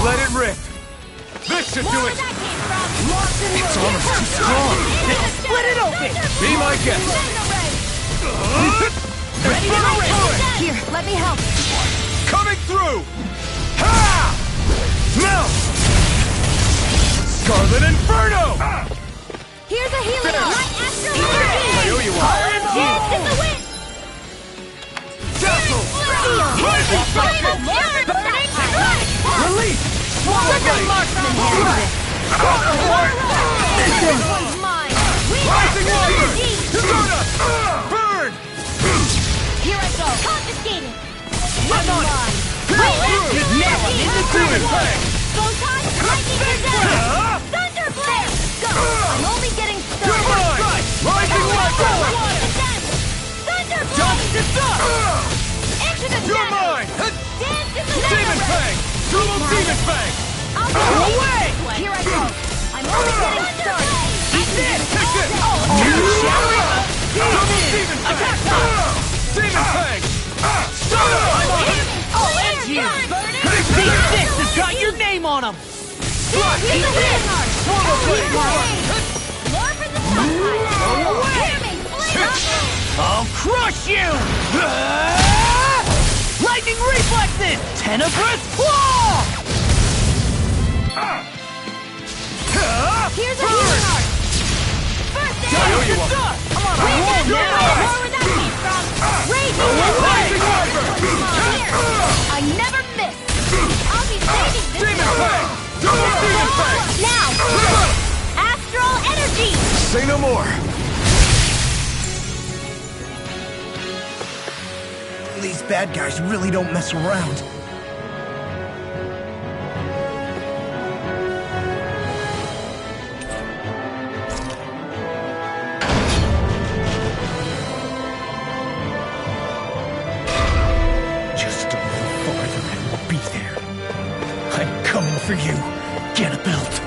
Let it rip! This should do it! Its armor's too strong! Split it open! Be my guest! Ready to go! Here, let me help. Coming through! Ha! Melt! Scarlet Inferno! Here's a healing There. ult. My astral energy! I owe you one! Dance in the wind! Dazzle! Rising fire! Burning strike! Release! Let the marksman handle this! This one's mine! Rising Water! Persona! Burn! Here I go! Confiscated! I'm on it! Now I'm in the Demon groove! Fang! Photon! Lightning Gazelle! Thunder Blade! Go! I'm only getting You're started! mine! Rising Water! Thunder Jump Blade! to start! Into the You're shadows! mine! Dance in the Demon shadows! Fang! Double Demon Fang! I'll be Away! Here I go! I'm only getting started! Eat this! Take this! Double Demon Fang! Attack time! Demon Fang! I'll end you! These fists has got your name on them! More for the sunlight! Hear me! Flame! I'll crush you! Lightning reflexes! Tenebrous claw! Here's a healing art! First aid! I owe you one. I'm on a roll now! More where that came from! Raging Rising Here! Wyvern! I never miss! I'll be saving this! Demon Fang! Double Demon Fang! Now! Astral energy! Say no more! These bad guys really don't mess around. Just a little farther and we'll be there. I'm coming for you. Get a belt.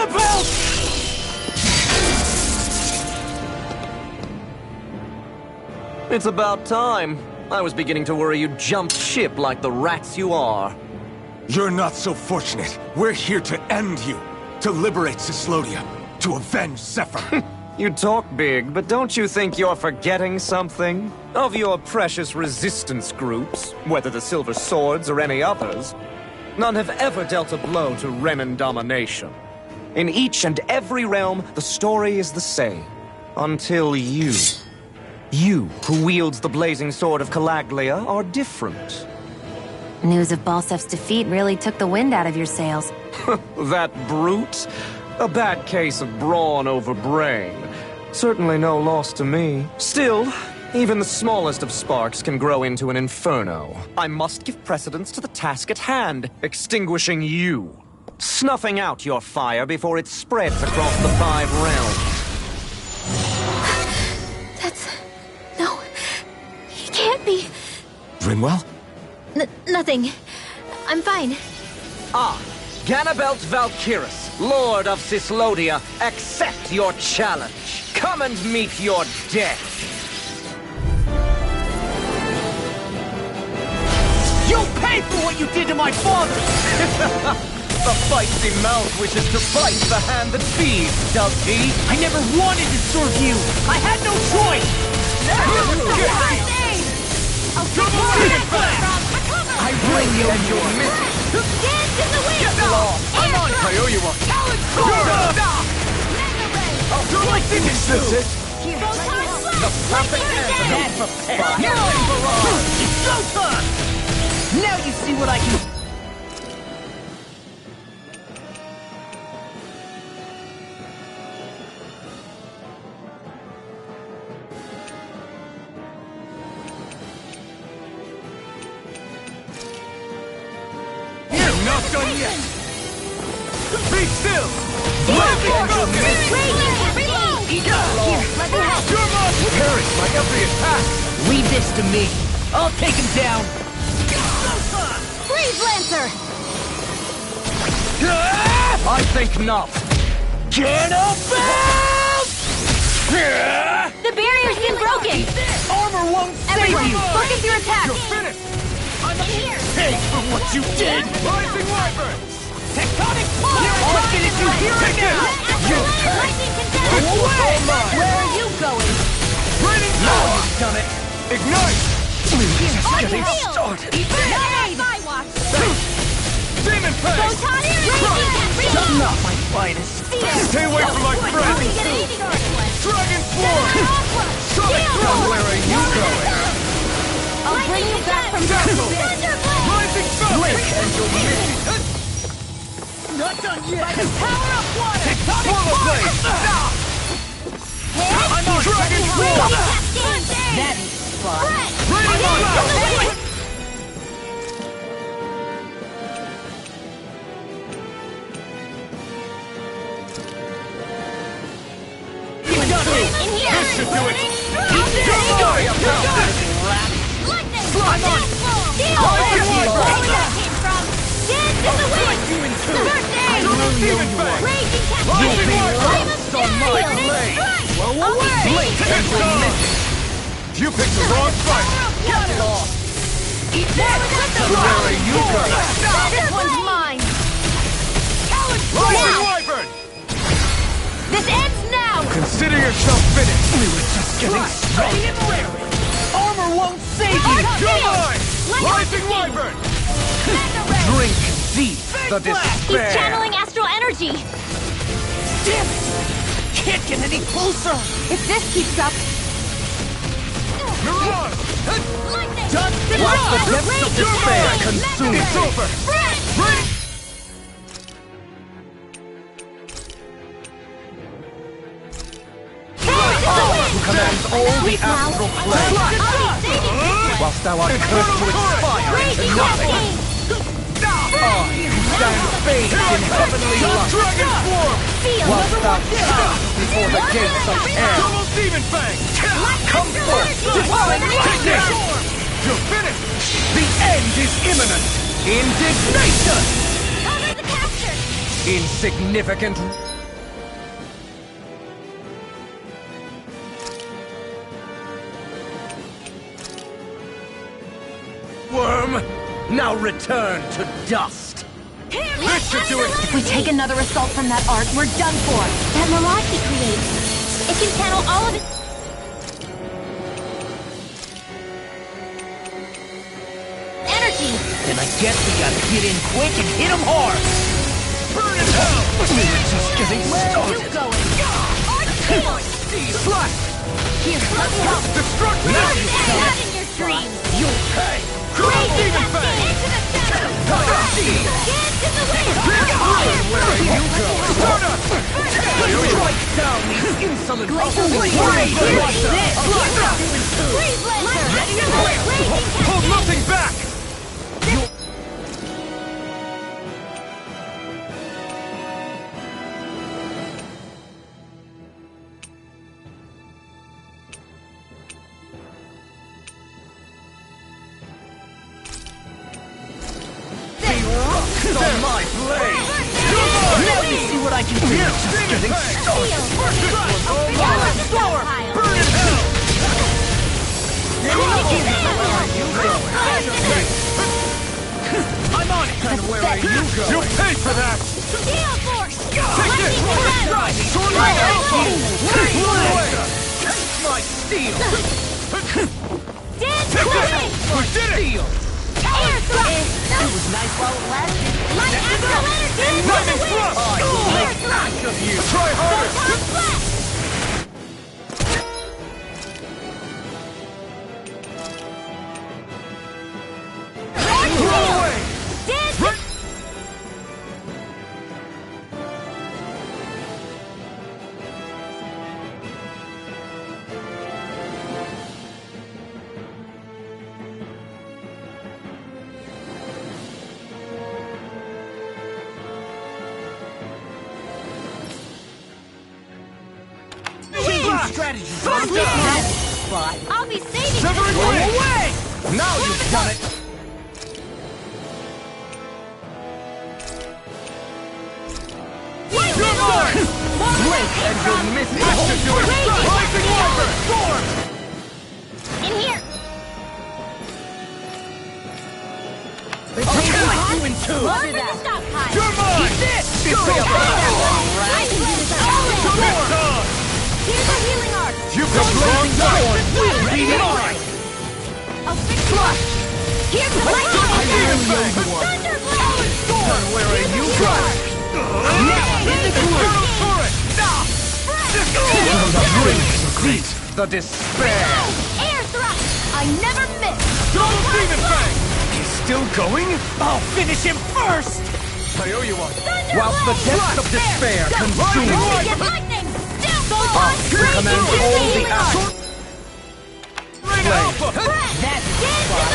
Thunderbolt! It's about time. I was beginning to worry you jumped ship like the rats you are. You're not so fortunate. We're here to end you. To liberate Cislodia. To avenge Zephyr. You talk big, but don't you think you're forgetting something? Of your precious resistance groups, whether the Silver Swords or any others, none have ever dealt a blow to Renan domination. In each and every realm, the story is the same. Until you. You, who wields the blazing sword of Calaglia, are different. News of Balsef's defeat really took the wind out of your sails. That brute? A bad case of brawn over brain. Certainly no loss to me. Still, even the smallest of sparks can grow into an inferno. I must give precedence to the task at hand, extinguishing you. Snuffing out your fire before it spreads across the 5 realms. No, he can't be. Rinwell? Nothing. I'm fine. Ah, Ganabelt Valkyris, Lord of Cislodia, accept your challenge. Come and meet your death. You'll pay for what you did to my father! The feisty mouth wishes to bite the hand that feeds, does he? I never wanted to serve you! I had no choice! I bring you and your mission! Dance in the wind! I'm on I owe you one. Is this it? the perfect answer. It's showtime! Now you see what I can... You're not done yet! Be still! Perish by every attack! Leave this to me. I'll take him down. Freeze Lancer! I think not. The barrier's been broken! Armor won't save Everyone, you. focus your attack! You're finished! Pay for what you did. Rising Wyvern! Tectonic fire. I'll finish you here and now. Where are you going? Raining Now power! you've done it. Ignite! Getting started. Demon Fang! Not my finest. Stay away from my friend! Dragon Swarm! Sonic Thrust! Where are you going? I'll bring you back from Dazzle! Rising Blink Falcon! and you'll miss. Not done yet. By the power of water! Tectonic Swallow fire. Blade! I'm on Dragon Swarm! That is fun. Raining Blast! In here! This should do it! Lightning! Dance in the wind! First aid! Demon Fang! Raging Rising Wyvern! on my blade! Blink and you'll miss! You picked the wrong fight! Get lost! Where are you going? This one's mine! Rising Wyvern! This ends now! Consider yourself finished! We were just getting Ready and raring. Armor won't save you. You're mine! Rising Wyvern! Drink deep the He's despair. channeling astral energy! Damn it. Can't get any closer. If this keeps up... You're on! Done. Watch the depths of despair consume It's you. over! Ready? Who commands all the astral plane, whilst thou art cursed to expire into nothing. Who stands bathed in heavenly light, Dragon Swarm! whilst thou comes before the gates of hell. Double Demon Fang! Come forth, divine lightning! You're finished! The end is imminent. Indignation! Cover the capture! Insignificant. Now return to dust! This should do it! If we take another assault from that arc, we're done for. That mirage he creates, it can channel all of it. Energy! Then I guess we gotta get in quick and hit him hard! Burn it hell! We're just getting started! You going? Slash! Here, let me help. Destruction! Now you have in your dreams. You'll pay! Raise demon fang into the center. Dance in the wind. Where are you going? Strike down these insolent Breathe Lancer. Hold nothing back! on my blade! Let me see what I can do! Just getting started! Burn in hell! I'm on it! And where are you going? You'll pay for that! Gale Force! Take this! First try! Sword Light Alpha! My steel! Dance Blade! We did it! Air Thrust! It was nice while it lasted. Light Astral Energy! Lightning Thrust! Air Thrust! Of you! Try harder! Photon Blast! Throw away! Dance! Strategy! But I'll be saving Severing you! blade! Away! Now you've done it! Lightning Orb! Blink and you'll miss it! This should do it! Rising Water! Storm! In here! I'll cut you in two! More for the stockpile! You're mine! This! Go! Here's a healing arc! You've come wrong side! We'll beat it alright! I'll fix Flush! Here's the lightning! I really know you are. Thunderblade! Storm, where are you going? Now in the group! Defeat the despair! Air thrust! I never miss! Double Demon Fang! He's still going? I'll finish him first! I owe you one. Whilst the depths of despair consume Only me, get lightning! Still Photon! command all the astral Alpha! That's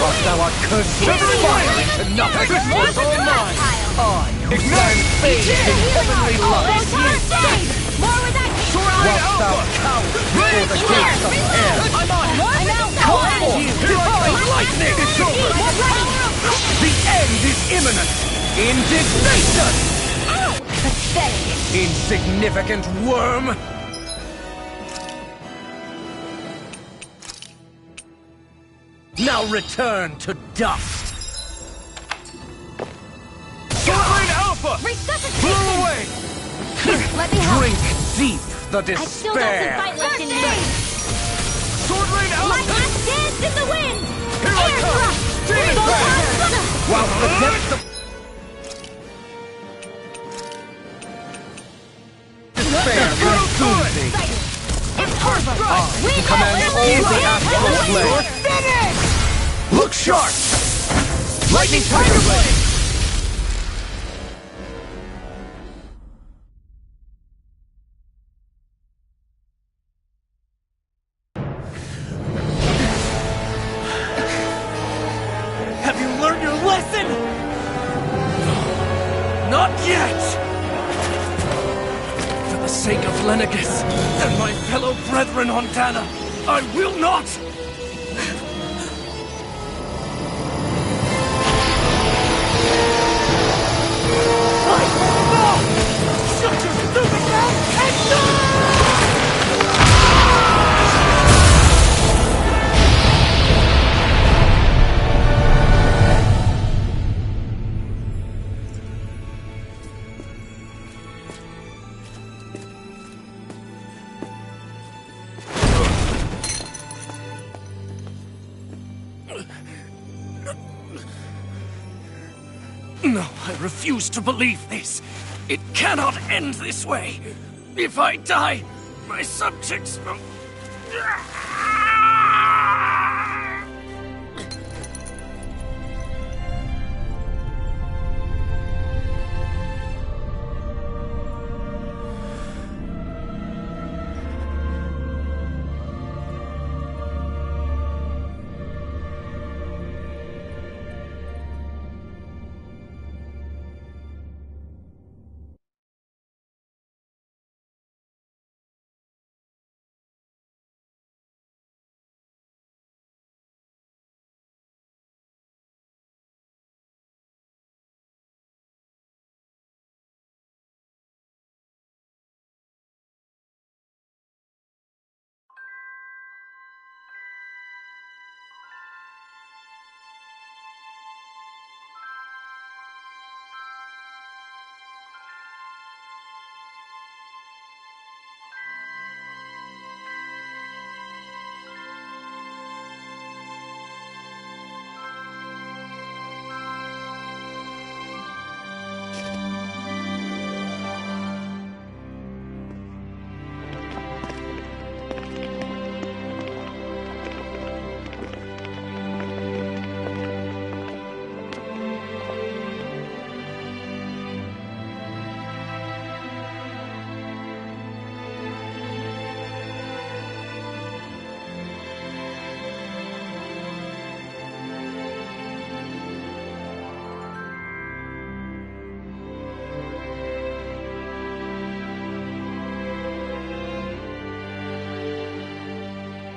whilst thou art cursed with fire to nothing. More for the stockpile! I who stand fade in heavenly light, More with that whilst thou cowers before the gates of hell. I'm on it! I'm out! Come forth, divine lightning! It's over! The end is imminent! Indignation! Pathetic! Insignificant worm! Now return to dust! Swordblade Alpha! Resuscitation! Blow away! Let me help! Drink deep the I still got some despair! fight left in me! Swordblade My Alpha! last dance in the wind! Here I Air come! thrust! Demon Photon While the depths of despair consume thee! It's over! We Command all the astral blade! finished! Look sharp! Lightning Tiger Blade! Have you learned your lesson? Not yet! For the sake of Lenegus and my fellow brethren on Dana, I will not! Shut your stupid mouth and die! No, I refuse to believe this. It cannot end this way. If I die, my subjects will...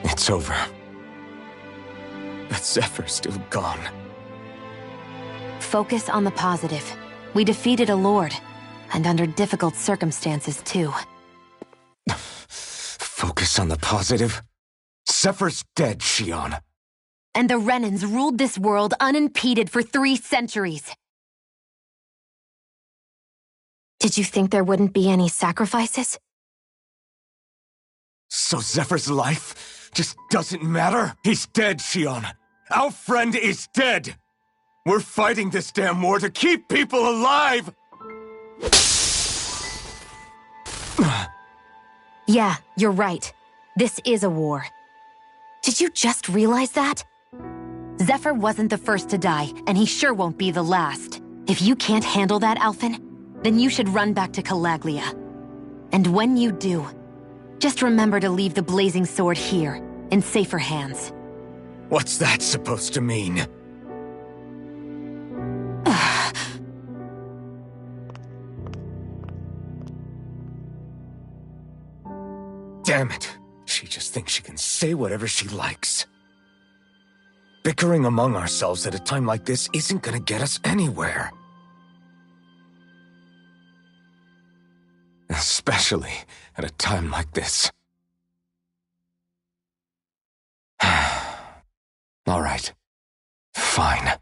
It's over. But Zephyr's still gone. Focus on the positive. We defeated a lord, and under difficult circumstances, too. Focus on the positive? Zephyr's dead, Xion. And the Renans ruled this world unimpeded for 3 centuries. Did you think there wouldn't be any sacrifices? So Zephyr's life just doesn't matter? He's dead, Xion. Our friend is dead. We're fighting this damn war to keep people alive! Yeah, you're right. This is a war. Did you just realize that? Zephyr wasn't the first to die, and he sure won't be the last. If you can't handle that, Alphen, then you should run back to Calaglia. And when you do, just remember to leave the blazing sword here, in safer hands. What's that supposed to mean? Damn it. She just thinks she can say whatever she likes. Bickering among ourselves at a time like this isn't gonna get us anywhere. Especially at a time like this. All right. Fine.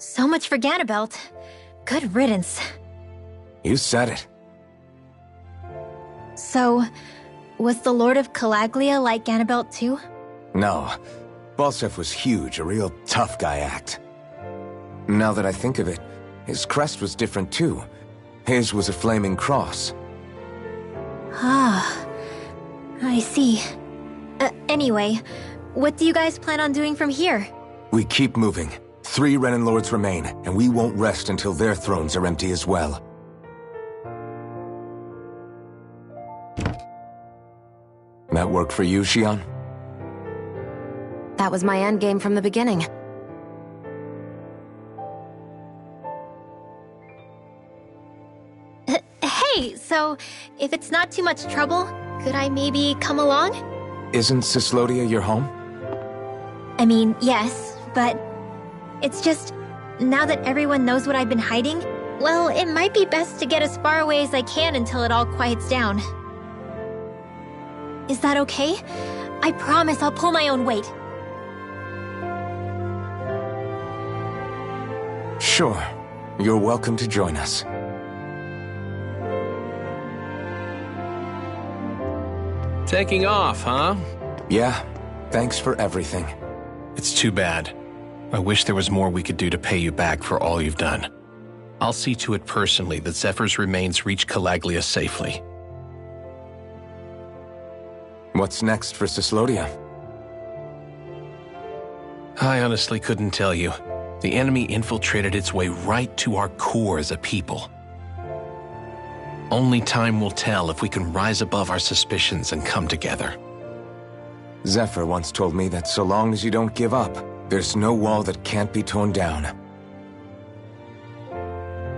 So much for Ganabelt. Good riddance. You said it. So, was the Lord of Calaglia like Ganabelt too? No. Balsef was huge, a real tough guy act. Now that I think of it, his crest was different too. His was a flaming cross. Ah, I see. Anyway, what do you guys plan on doing from here? We keep moving. 3 Renan Lords remain, and we won't rest until their thrones are empty as well. That work for you, Xion? That was my endgame from the beginning. Hey, so if it's not too much trouble, could I maybe come along? Isn't Cyslodia your home? I mean, yes, but it's just, now that everyone knows what I've been hiding, Well, it might be best to get as far away as I can until it all quiets down. Is that okay? I promise I'll pull my own weight. Sure. You're welcome to join us. Taking off, huh? Yeah. Thanks for everything. It's too bad. I wish there was more we could do to pay you back for all you've done. I'll see to it personally that Zephyr's remains reach Calaglia safely. What's next for Cyslodia? I honestly couldn't tell you. The enemy infiltrated its way right to our core as a people. Only time will tell if we can rise above our suspicions and come together. Zephyr once told me that so long as you don't give up, there's no wall that can't be torn down.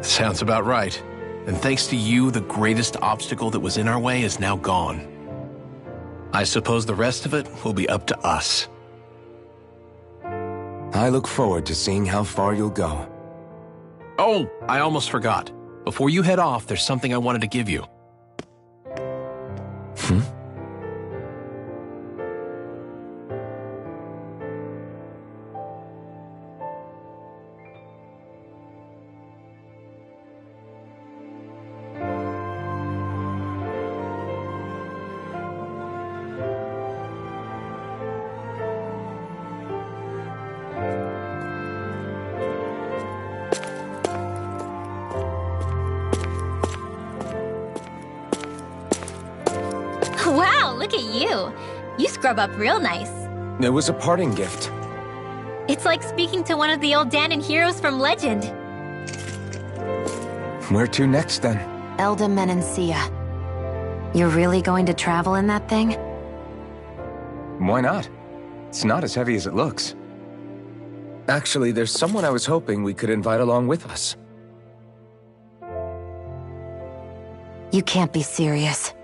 Sounds about right. And thanks to you, the greatest obstacle that was in our way is now gone. I suppose the rest of it will be up to us. I look forward to seeing how far you'll go. Oh, I almost forgot. Before you head off, there's something I wanted to give you. Wow, look at you. You scrub up real nice. It was a parting gift. It's like speaking to one of the old Danon heroes from legend. Where to next, then? Elda Menancia. You're really going to travel in that thing? Why not? It's not as heavy as it looks. Actually, there's someone I was hoping we could invite along with us. You can't be serious.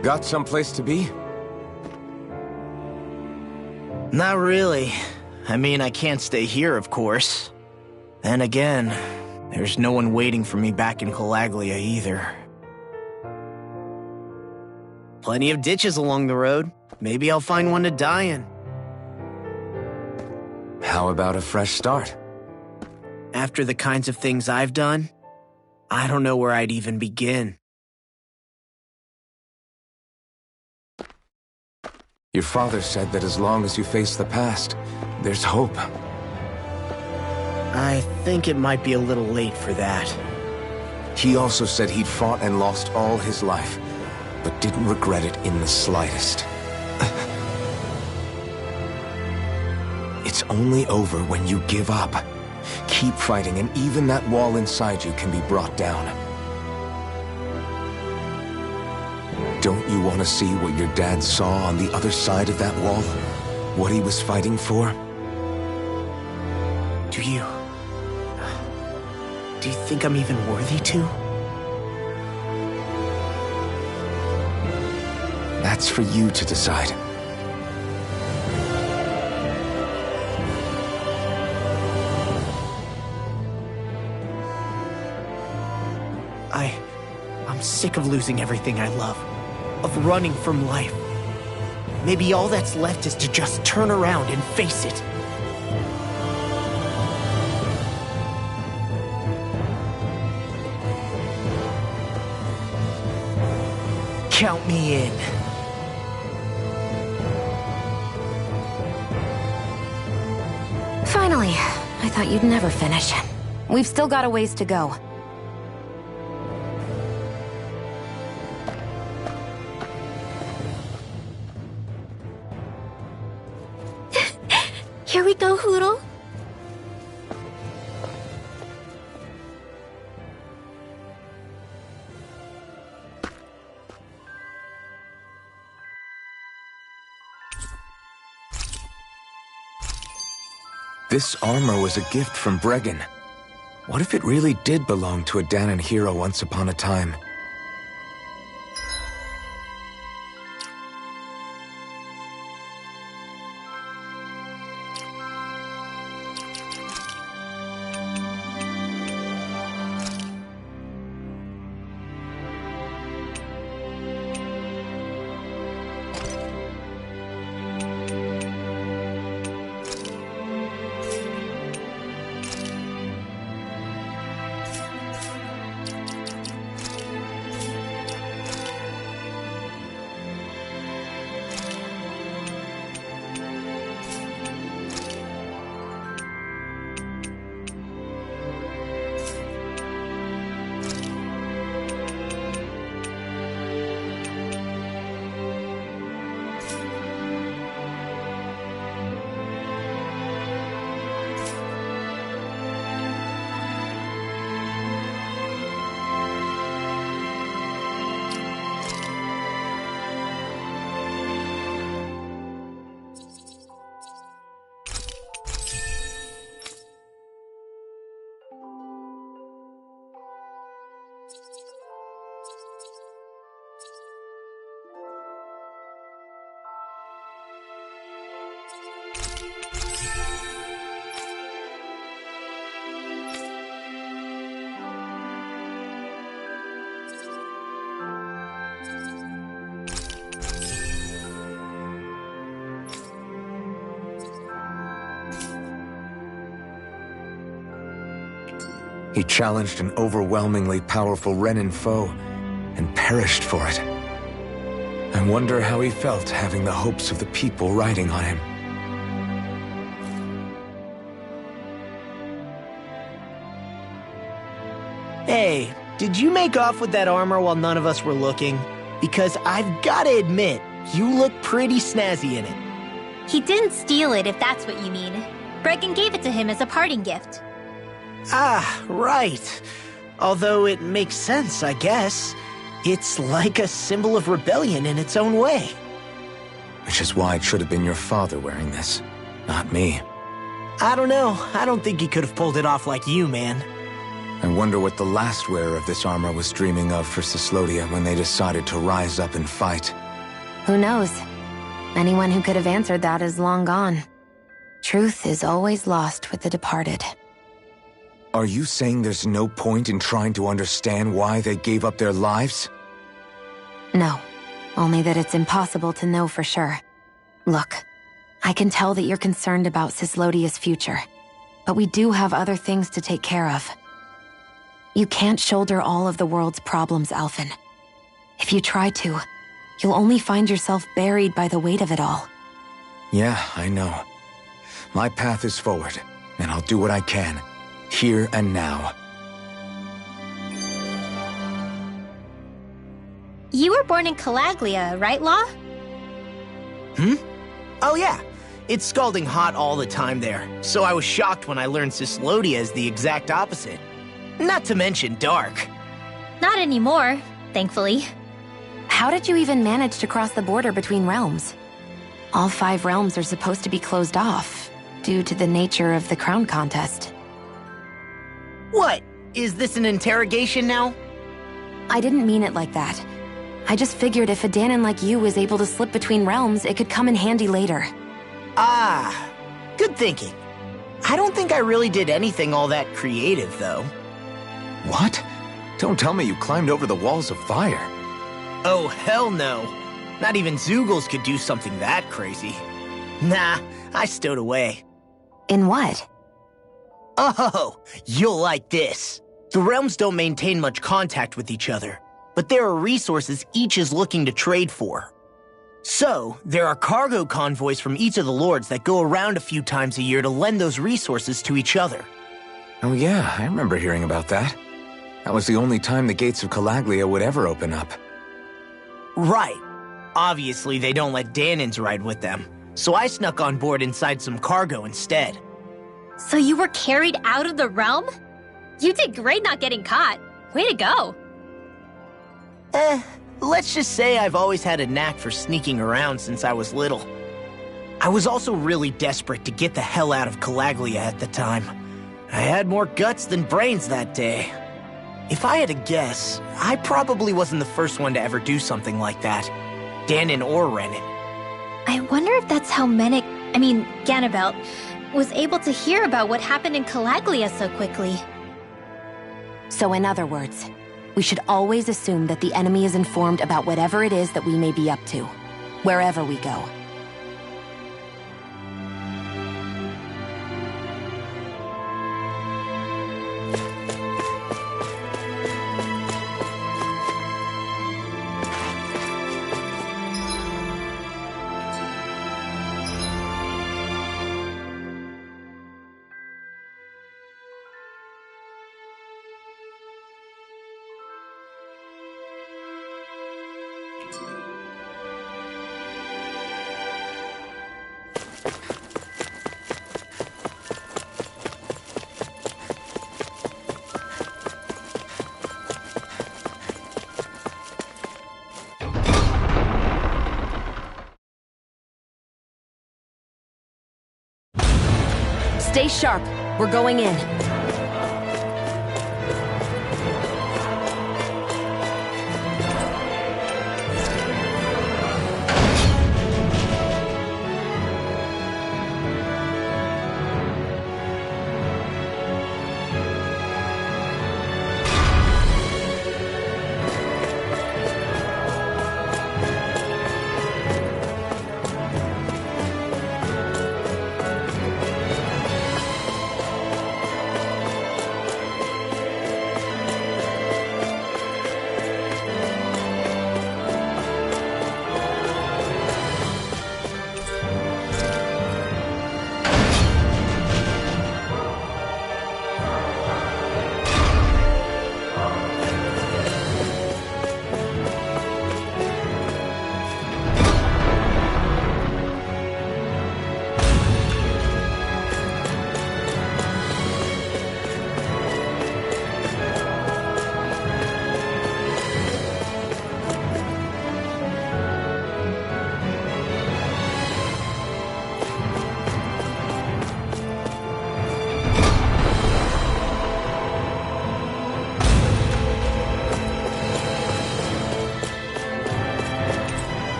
Got someplace to be? Not really. I mean, I can't stay here, of course. Then again, there's no one waiting for me back in Calaglia either. Plenty of ditches along the road. Maybe I'll find one to die in. How about a fresh start? After the kinds of things I've done, I don't know where I'd even begin. Your father said that as long as you face the past, there's hope. I think it might be a little late for that. He also said he'd fought and lost all his life, but didn't regret it in the slightest. It's only over when you give up. Keep fighting, and even that wall inside you can be brought down. Don't you want to see what your dad saw on the other side of that wall? What he was fighting for? Do you think I'm even worthy to? That's for you to decide. I'm sick of losing everything I love. Of running from life. Maybe all that's left is to just turn around and face it. Count me in. Finally. I thought you'd never finish. We've still got a ways to go. Here we go, Hoodle. This armor was a gift from Bregan. What if it really did belong to a Danon hero once upon a time? He challenged an overwhelmingly powerful Renin foe, and perished for it. I wonder how he felt having the hopes of the people riding on him. Hey, did you make off with that armor while none of us were looking? Because I've gotta admit, you look pretty snazzy in it. He didn't steal it, if that's what you mean. Bregan gave it to him as a parting gift. Ah, right. Although it makes sense, I guess. It's like a symbol of rebellion in its own way. Which is why it should have been your father wearing this, not me. I don't know. I don't think he could have pulled it off like you, man. I wonder what the last wearer of this armor was dreaming of for Cyslodia when they decided to rise up and fight. Who knows? Anyone who could have answered that is long gone. Truth is always lost with the departed. Are you saying there's no point in trying to understand why they gave up their lives? No, only that it's impossible to know for sure. Look, I can tell that you're concerned about Cyslodia's future, but we do have other things to take care of. You can't shoulder all of the world's problems, Alphen. If you try to, you'll only find yourself buried by the weight of it all. Yeah, I know. My path is forward, and I'll do what I can, here and now. You were born in Calaglia, right, Law? Oh yeah. It's scalding hot all the time there, so I was shocked when I learned Cyslodia is the exact opposite. Not to mention dark. Not anymore, thankfully. How did you even manage to cross the border between realms? All 5 realms are supposed to be closed off, due to the nature of the crown contest. What? Is this an interrogation now? I didn't mean it like that. I just figured if a Danon like you was able to slip between realms, it could come in handy later. Ah, good thinking. I don't think I really did anything all that creative, though. What? Don't tell me you climbed over the walls of fire. Oh, hell no. Not even Zeugles could do something that crazy. Nah, I stowed away. In what? Oh, you'll like this. The realms don't maintain much contact with each other, but there are resources each is looking to trade for. So, there are cargo convoys from each of the lords that go around a few times a year to lend those resources to each other. Oh yeah, I remember hearing about that. That was the only time the gates of Calaglia would ever open up. Right. Obviously, they don't let Danons ride with them, so I snuck on board inside some cargo instead. So you were carried out of the realm? You did great not getting caught. Way to go. Let's just say I've always had a knack for sneaking around since I was little. I was also really desperate to get the hell out of Calaglia at the time. I had more guts than brains that day. If I had to guess, I probably wasn't the first one to ever do something like that. Danon or Renan. I wonder if that's how Ganabelt, was able to hear about what happened in Calaglia so quickly. So in other words, we should always assume that the enemy is informed about whatever it is that we may be up to, wherever we go. Stay sharp. We're going in.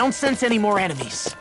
don't sense any more enemies.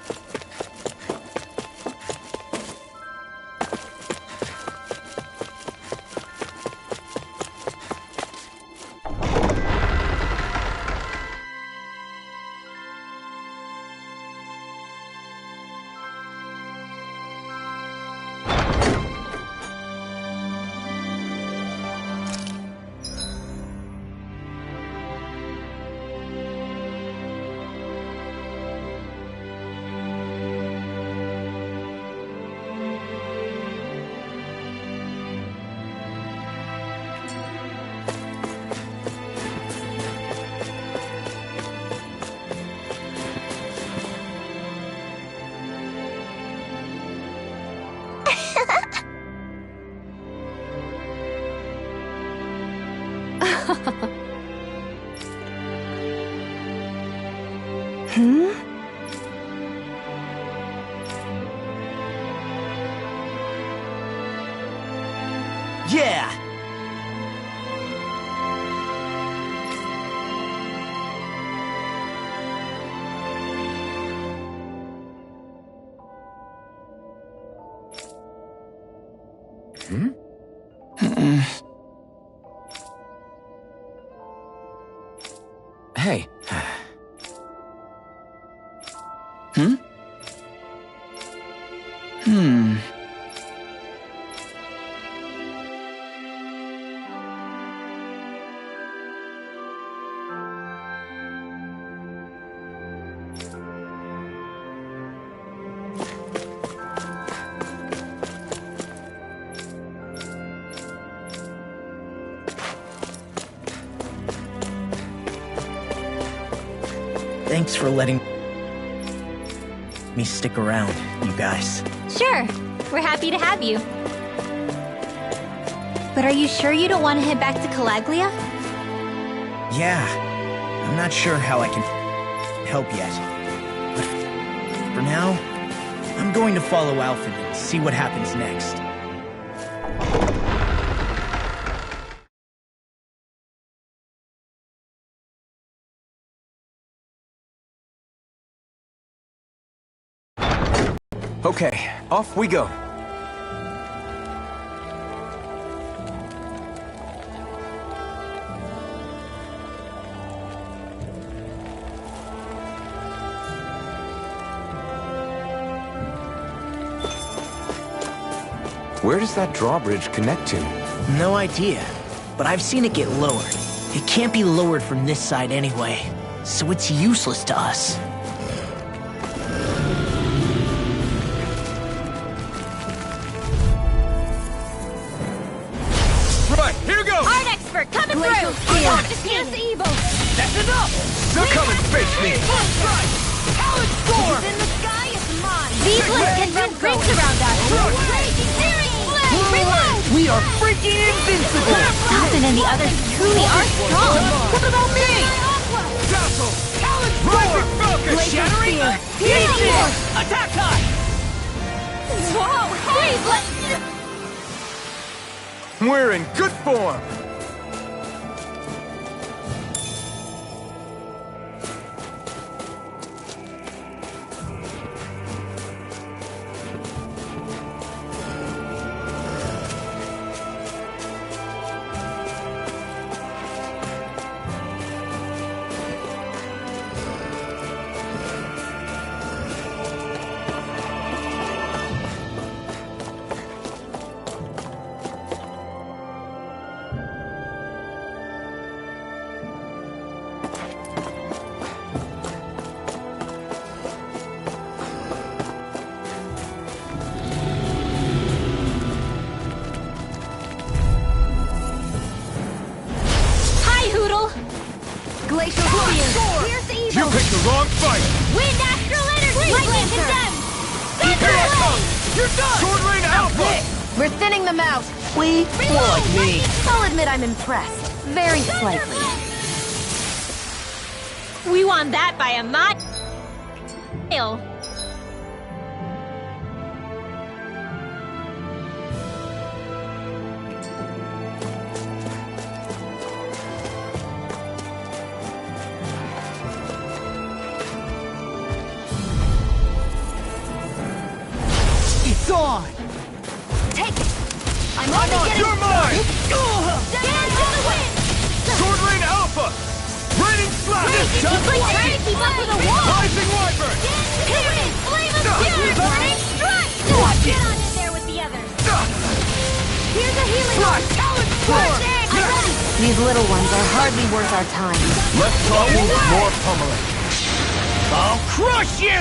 Yeah! Hey. Thanks for letting me stick around, you guys. Sure, we're happy to have you. But are you sure you don't want to head back to Calaglia? Yeah, I'm not sure how I can help yet. But for now, I'm going to follow Alfred and see what happens next. Okay, off we go. Where does that drawbridge connect to? No idea, but I've seen it get lowered. It can't be lowered from this side anyway, so it's useless to us. Right, here goes! Art expert coming through! Here's the evil! That's enough! So come and face me! First strike! Talent score! In the sky is mine! These lights can run rings around us! Raging searing flame! Reload! We are freaking invincible! Falcon and the others truly are strong! What about me? Dazzle! Talent score! Focus! Shattering! Pieces! Attack time! Whoa! Hey, let's... We're in good form! Glacial Warrior! Here's the evil! You picked the wrong fight! Wind Astral Energy! Lightning Condemned! Here I come! You're done! Sword Rain Alpha! We're thinning them out. More like me. I'll admit I'm impressed. Very slightly. We won that by a mile. You're mine! Dance in the wind! Sword Rain Alpha! Raining Slash! It's like trying to keep up with a wall! Rising Wyvern! Dance in the wind! Flame of Fury! Burning Strike! Get on in there with the others! Here's a healing orb! Talent Sword! I'm ready! These little ones are hardly worth our time. Less talking, more pummeling. I'll crush you!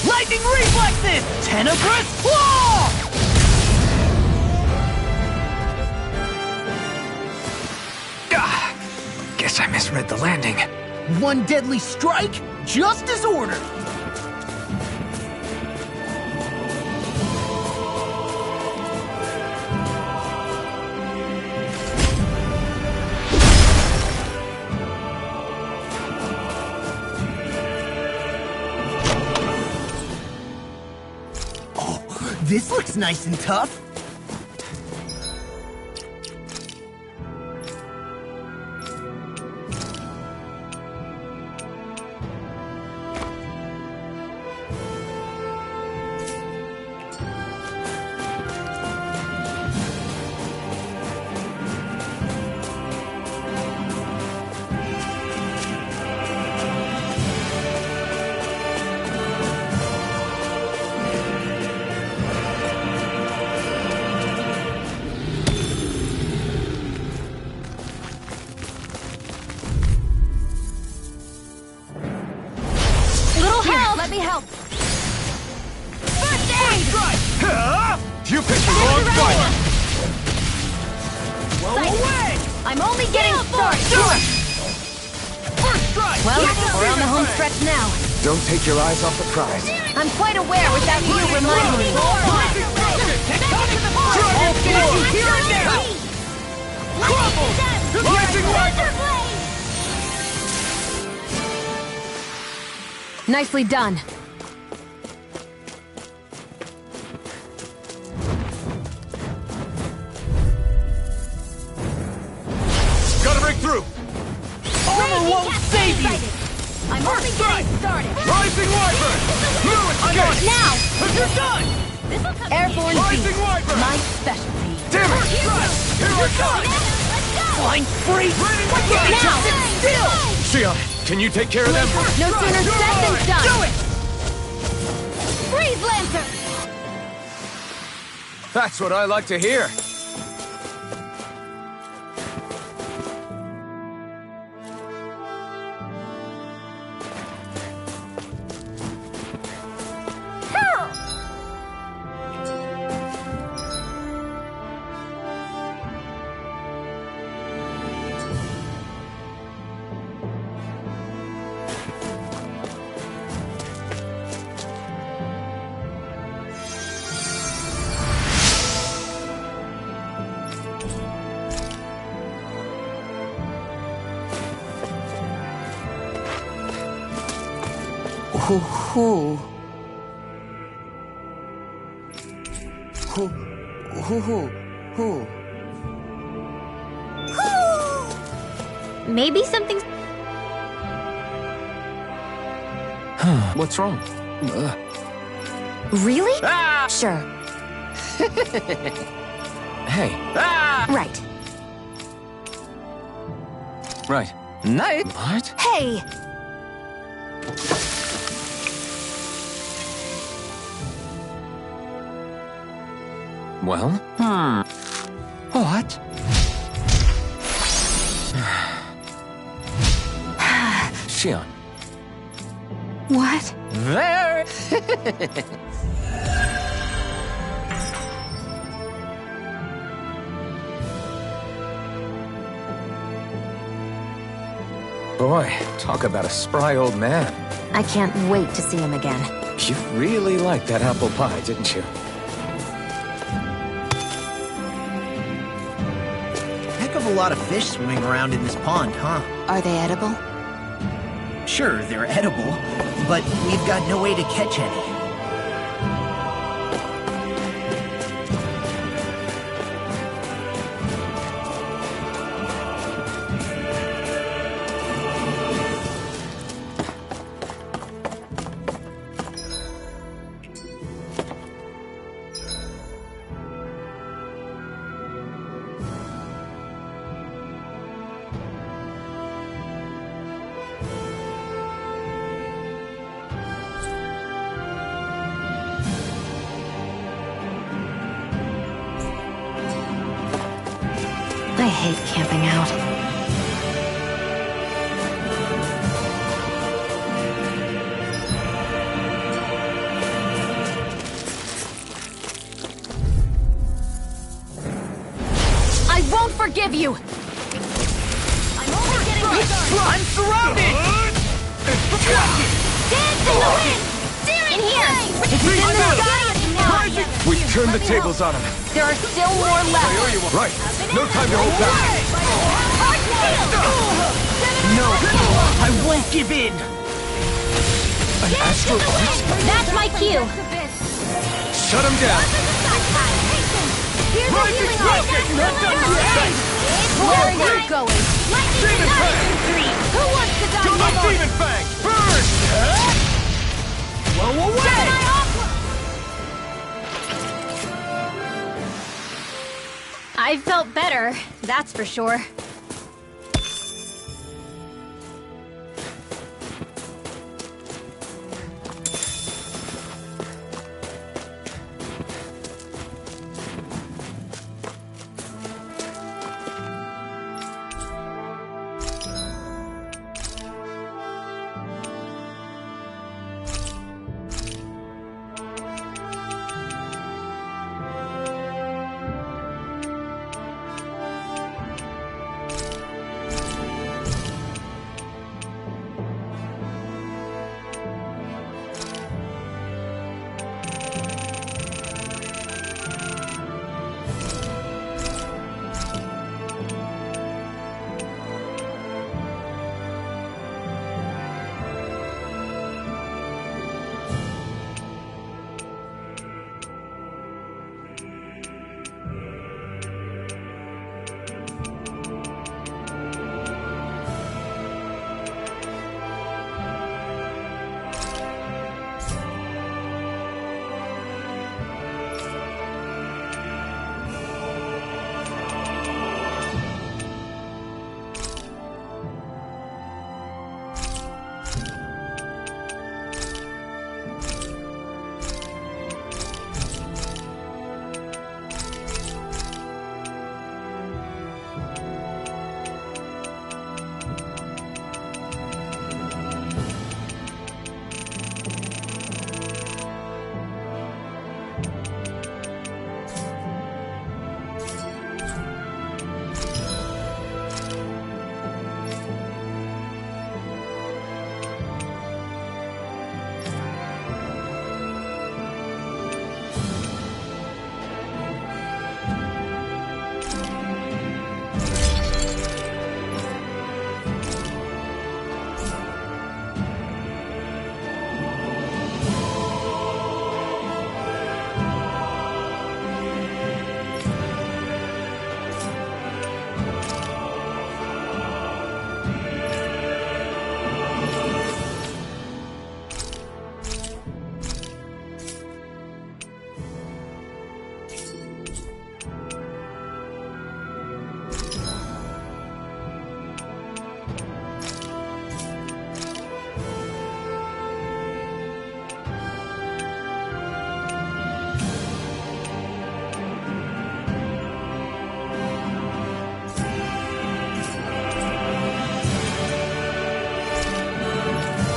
Lightning reflexes! Tenebrous claw! Guess I misread the landing. One deadly strike, just as ordered. Oh, this looks nice and tough. Let me help. First aid! You picked the wrong fight! Away! I'm only getting started. First strike! Well, we're on the home stretch now. Don't take your eyes off the prize. I'm quite aware without you reminding me. I'll finish you here and now! Rising Wyvern! Nicely done. Gotta break through! Armor won't save you! I'm only getting started. Rising Wyvern! Fluid I'm on Skate! now! You're done! This'll come Airborne Rising beast, Wyvern! my specialty. Damn it! Here I come! Let's go! Flying free! Now! Still! Xion, can you take care of them? No sooner said than done. Do it! Freeze Lancer! That's what I like to hear. Hoo hoo. Hoo hoo hoo hoo. Maybe something's... What's wrong? Really? Sure. Hey. Right. Right. Night. What? Hey! Well? What? Xion. What? Very. Boy, talk about a spry old man. I can't wait to see him again. You really liked that apple pie, didn't you? Heck of a lot of fish swimming around in this pond, huh? Are they edible? Sure, they're edible, but we've got no way to catch any. I hate camping out. I won't forgive you! I'm only getting started! I'm surrounded! Dance in the wind! Steering here! It's in the sky! We've turned the tables on him. There are still more left! Right. No time to hold back. No, I won't give in! An astral eclipse? That's my cue. Shut him down. Rising rocket! Where are you going? Demon Fang! Who wants to die My now? Demon Fang! Burn! Blow away! I felt better, that's for sure.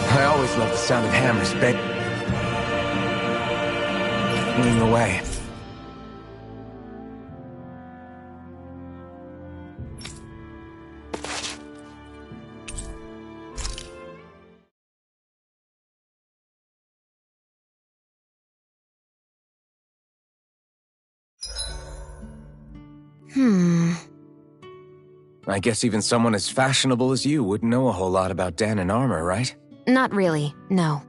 I always love the sound of hammers banging away. I guess even someone as fashionable as you wouldn't know a whole lot about Dan and armor, right? Not really, no.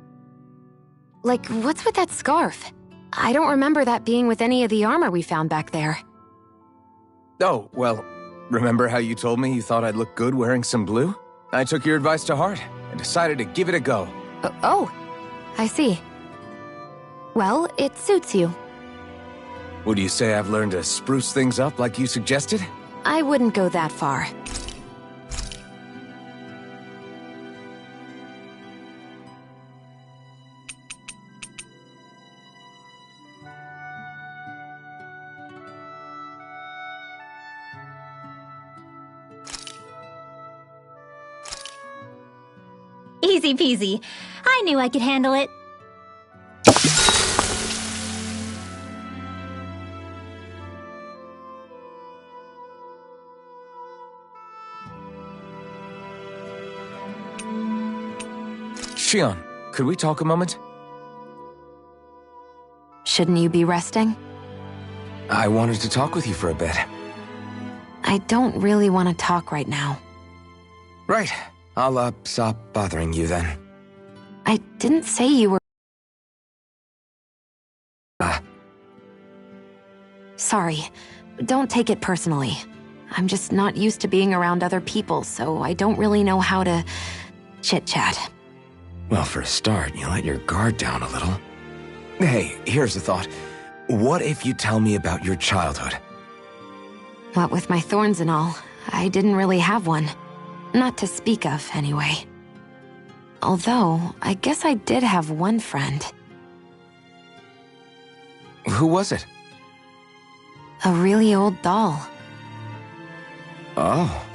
Like, what's with that scarf? I don't remember that being with any of the armor we found back there. Oh, well, remember how you told me you thought I'd look good wearing some blue? I took your advice to heart and decided to give it a go. Oh, I see. Well, it suits you. Would you say I've learned to spruce things up like you suggested? I wouldn't go that far. Easy peasy. I knew I could handle it. Shion, could we talk a moment? Shouldn't you be resting? I wanted to talk with you for a bit. I don't really want to talk right now. Right. I'll, stop bothering you then. I didn't say you were... Sorry. Don't take it personally. I'm just not used to being around other people, so I don't really know how to chit-chat. Well, for a start, you let your guard down a little. Hey, here's a thought. What if you tell me about your childhood? What with my thorns and all, I didn't really have one. Not to speak of, anyway. Although, I guess I did have one friend. Who was it? A really old doll. Oh.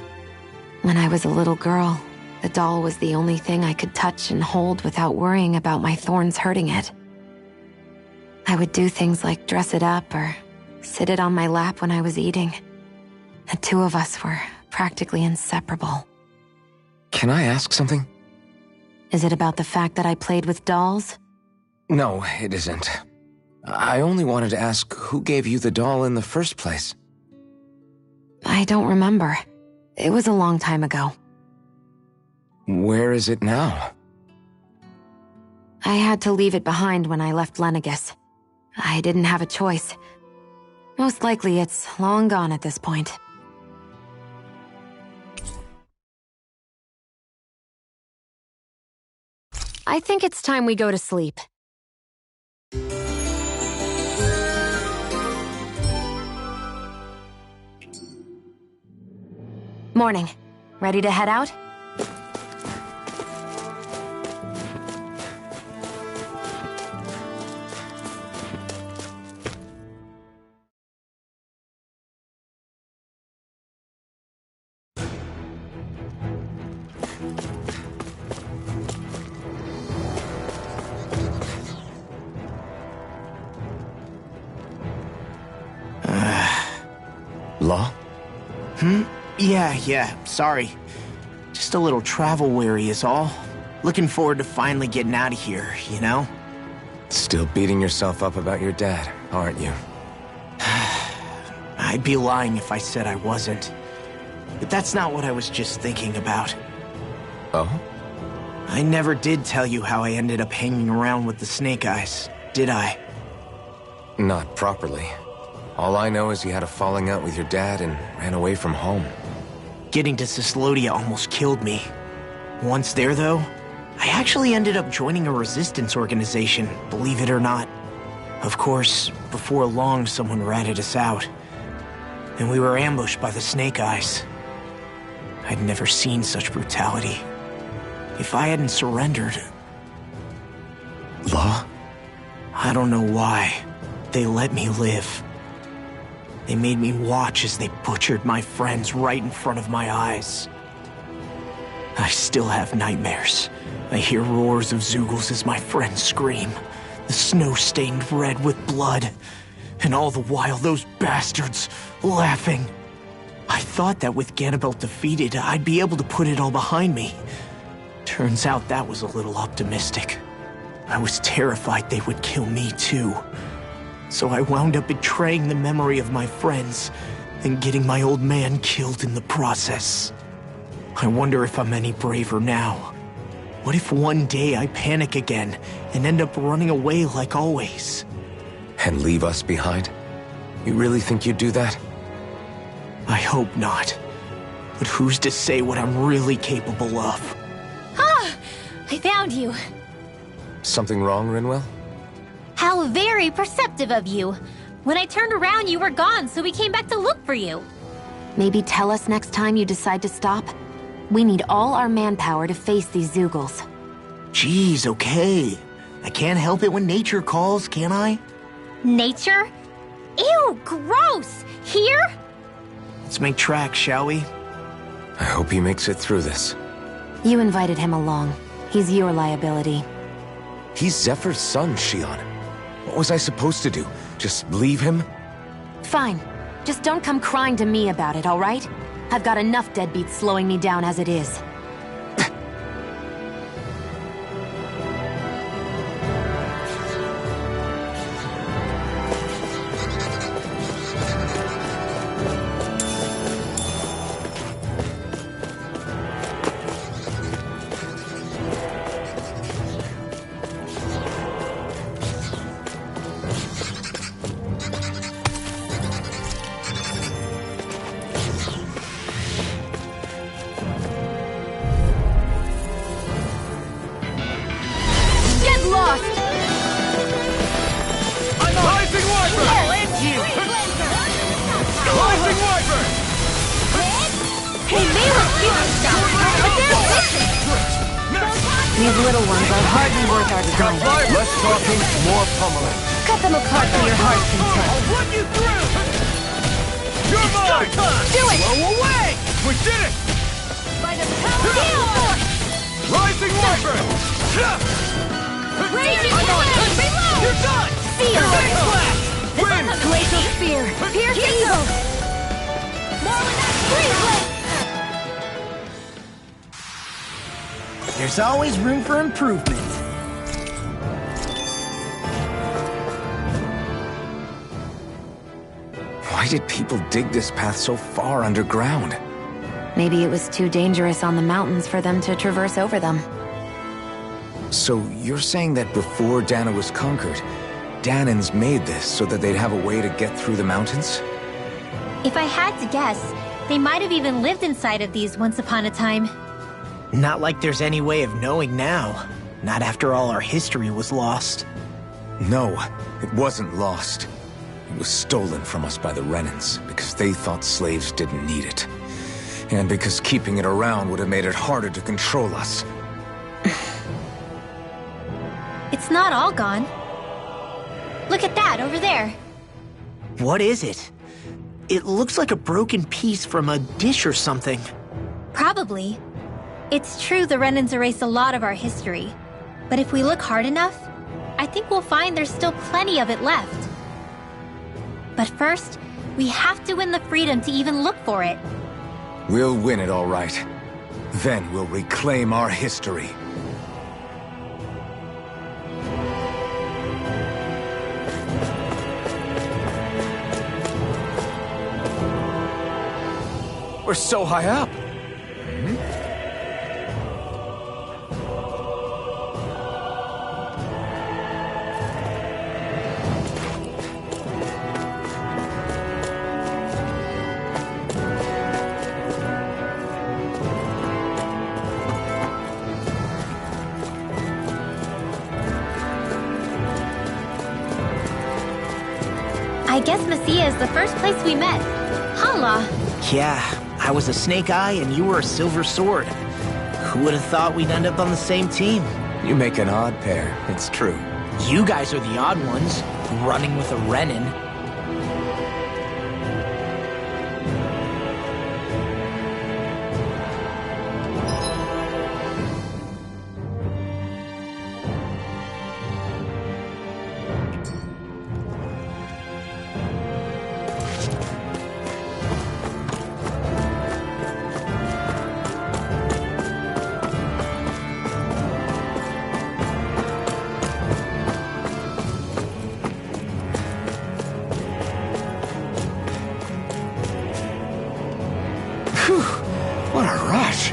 When I was a little girl, the doll was the only thing I could touch and hold without worrying about my thorns hurting it. I would do things like dress it up or sit it on my lap when I was eating. The two of us were practically inseparable. Can I ask something? Is it about the fact that I played with dolls? No, it isn't. I only wanted to ask who gave you the doll in the first place. I don't remember. It was a long time ago. Where is it now? I had to leave it behind when I left Lenegus. I didn't have a choice. Most likely it's long gone at this point. I think it's time we go to sleep. Morning. Ready to head out? Law? Yeah, sorry. Just a little travel weary is all. Looking forward to finally getting out of here, you know? Still beating yourself up about your dad, aren't you? I'd be lying if I said I wasn't. But that's not what I was just thinking about. Oh? I never did tell you how I ended up hanging around with the Snake Eyes, did I? Not properly. All I know is you had a falling out with your dad and ran away from home. Getting to Cislodia almost killed me. Once there, though, I actually ended up joining a resistance organization, believe it or not. Of course, before long, someone ratted us out. And we were ambushed by the Snake Eyes. I'd never seen such brutality. If I hadn't surrendered... Law? I don't know why. They let me live. They made me watch as they butchered my friends right in front of my eyes. I still have nightmares. I hear roars of Zeugles as my friends scream. The snow stained red with blood. And all the while, those bastards laughing. I thought that with Ganabelt defeated, I'd be able to put it all behind me. Turns out that was a little optimistic. I was terrified they would kill me too. So I wound up betraying the memory of my friends and getting my old man killed in the process. I wonder if I'm any braver now. What if one day I panic again and end up running away like always? And leave us behind? You really think you'd do that? I hope not. But who's to say what I'm really capable of? Ah! I found you. Something wrong, Rinwell? How very perceptive of you. When I turned around, you were gone, so we came back to look for you. Maybe tell us next time you decide to stop? We need all our manpower to face these Zeugles. Jeez, okay. I can't help it when nature calls, can I? Nature? Ew, gross! Here? Let's make tracks, shall we? I hope he makes it through this. You invited him along. He's your liability. He's Zephyr's son, Shion. What was I supposed to do? Just leave him? Fine. Just don't come crying to me about it, all right? I've got enough deadbeats slowing me down as it is. These little ones are hardly worth our time. Less talking, more pummeling. Cut them apart for your heart's content. I'll run you through! You're mine! Do it! Blow away! We did it! By the power of the Force! Rising Wyvern! Raging Flame! Reload! You're done! Seal! Flash! Win! Glacial Spear! Pierce Evil! More with that Freeze! There's always room for improvement. Why did people dig this path so far underground? Maybe it was too dangerous on the mountains for them to traverse over them. So you're saying that before Dana was conquered, Danans made this so that they'd have a way to get through the mountains? If I had to guess, they might have even lived inside of these once upon a time. Not like there's any way of knowing now. Not after all our history was lost. No, it wasn't lost. It was stolen from us by the Renans because they thought slaves didn't need it. And because keeping it around would have made it harder to control us. It's not all gone. Look at that over there. What is it? It looks like a broken piece from a dish or something. Probably. It's true the Renans erased a lot of our history. But if we look hard enough, I think we'll find there's still plenty of it left. But first, we have to win the freedom to even look for it. We'll win it all right. Then we'll reclaim our history. We're so high up. I guess Messia is the first place we met. Hala. Yeah, I was a Snake Eye and you were a Silver Sword. Who would have thought we'd end up on the same team? You make an odd pair, it's true. You guys are the odd ones, running with a Renin. What a rush!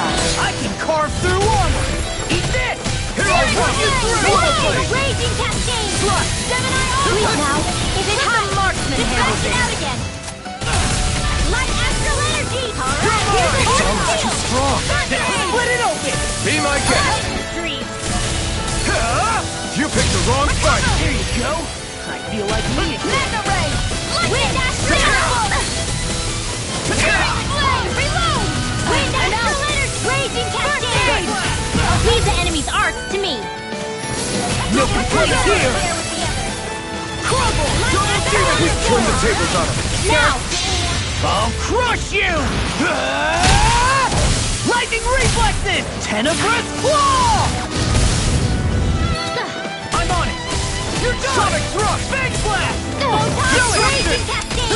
I can carve through armor! Eat this! Here I run you through! Raging Cascade! Gemini Ultra! Please now, if it has the marksman handles it out again! Light Astral Energy! Alright, here's the Sounds too strong! Split it open! Be my guest! You picked the wrong fight! Here you go! I feel like me again! Mega Ray! Wind Astral! Reload! Wind Astral Energy! Raging Cascade! Leave the enemy's arcs to me! No complaints here! Crumble! We've turned the tables on him! Now! I'll crush you! Lightning reflexes! Tenebrous claw! I'm on it! You're done! Sonic thrust! Big blast! Raging Cascade!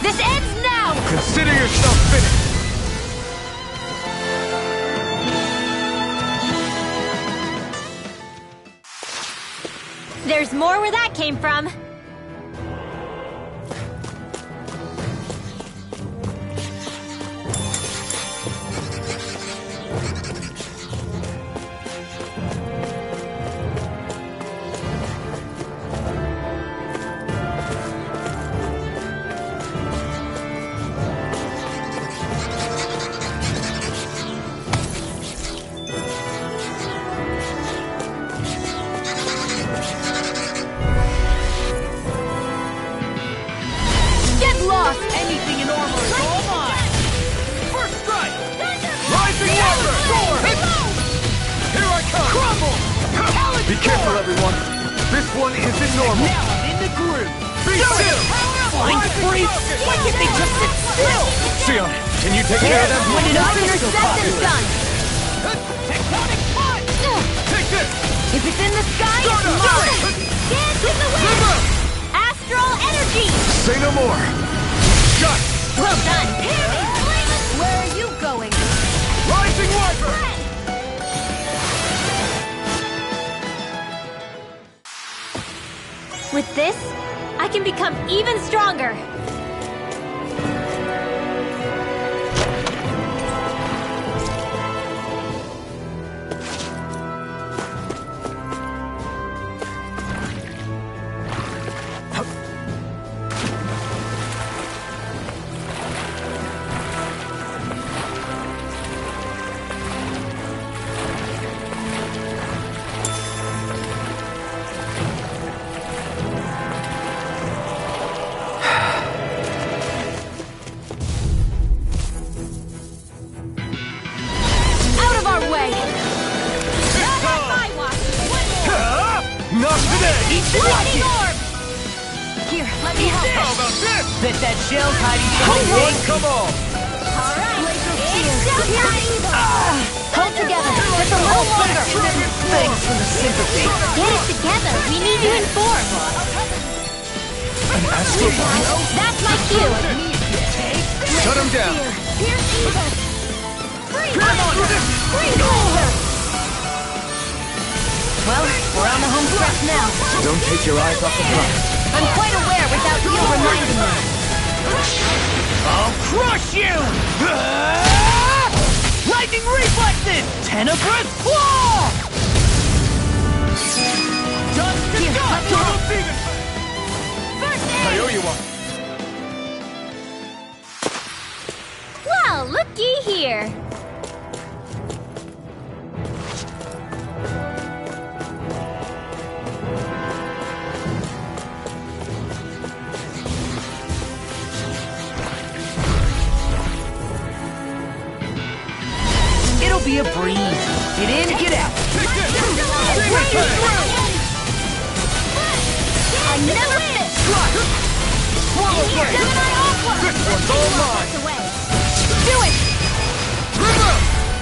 This ends now! Consider yourself finished! There's more where that came from. Anything in armor is all mine! First strike! Rising water! Sword! Here I come! Crumble! Be careful, everyone! This one isn't normal! Now I'm in the groove! Be still! Flying free! Why can't they just sit still? Sion, can you take care of them? When it all intercepts, it's done! Tectonic punch! Take this! If it's in the sky, it's mine! Dance in the wind! Astral Energy! Say no more! Shut! Well done! Where are you going? Rising Wiper! With this, I can become even stronger! Not today! Eat the Lightning rocket! Orb! Here, let me help! How about this? Bet that shell's hiding Come something on, tasty. come on! Alright! It's showtime! Hold together, just a little longer. Thanks for the sympathy. Get it together! We need you informed! An astral bond? That's my cue! Shut him down! Here's evil! Freeze! Freeze! Well, we're on the home stretch now. Don't take your eyes off the prize. I'm quite aware without you reminding me. I'll crush you! Lightning reflexes! Tenebrous claw! Dust to Here, dust! let me help. First I aid! owe you one. Well, looky here! It'll be a breeze. Get in, get out. I never miss! Swallow Here, blade! Gemini Ultra! This one's all mine! Do it!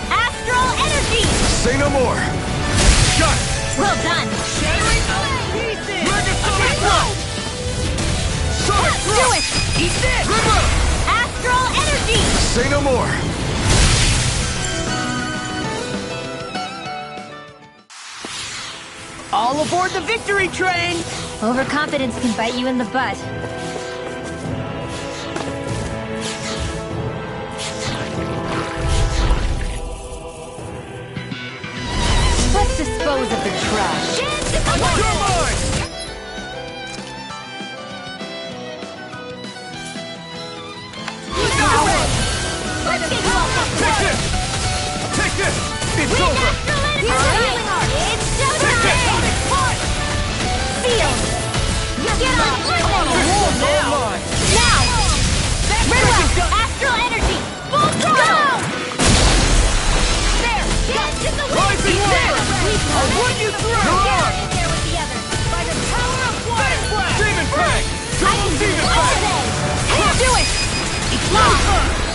Astral Energy! Say no more! Shut! Well done! Megasonic Thrust! Sonic Do Thrust! it! Eat this! Astral Energy! Say no more! All aboard the victory train! Overconfidence can bite you in the butt.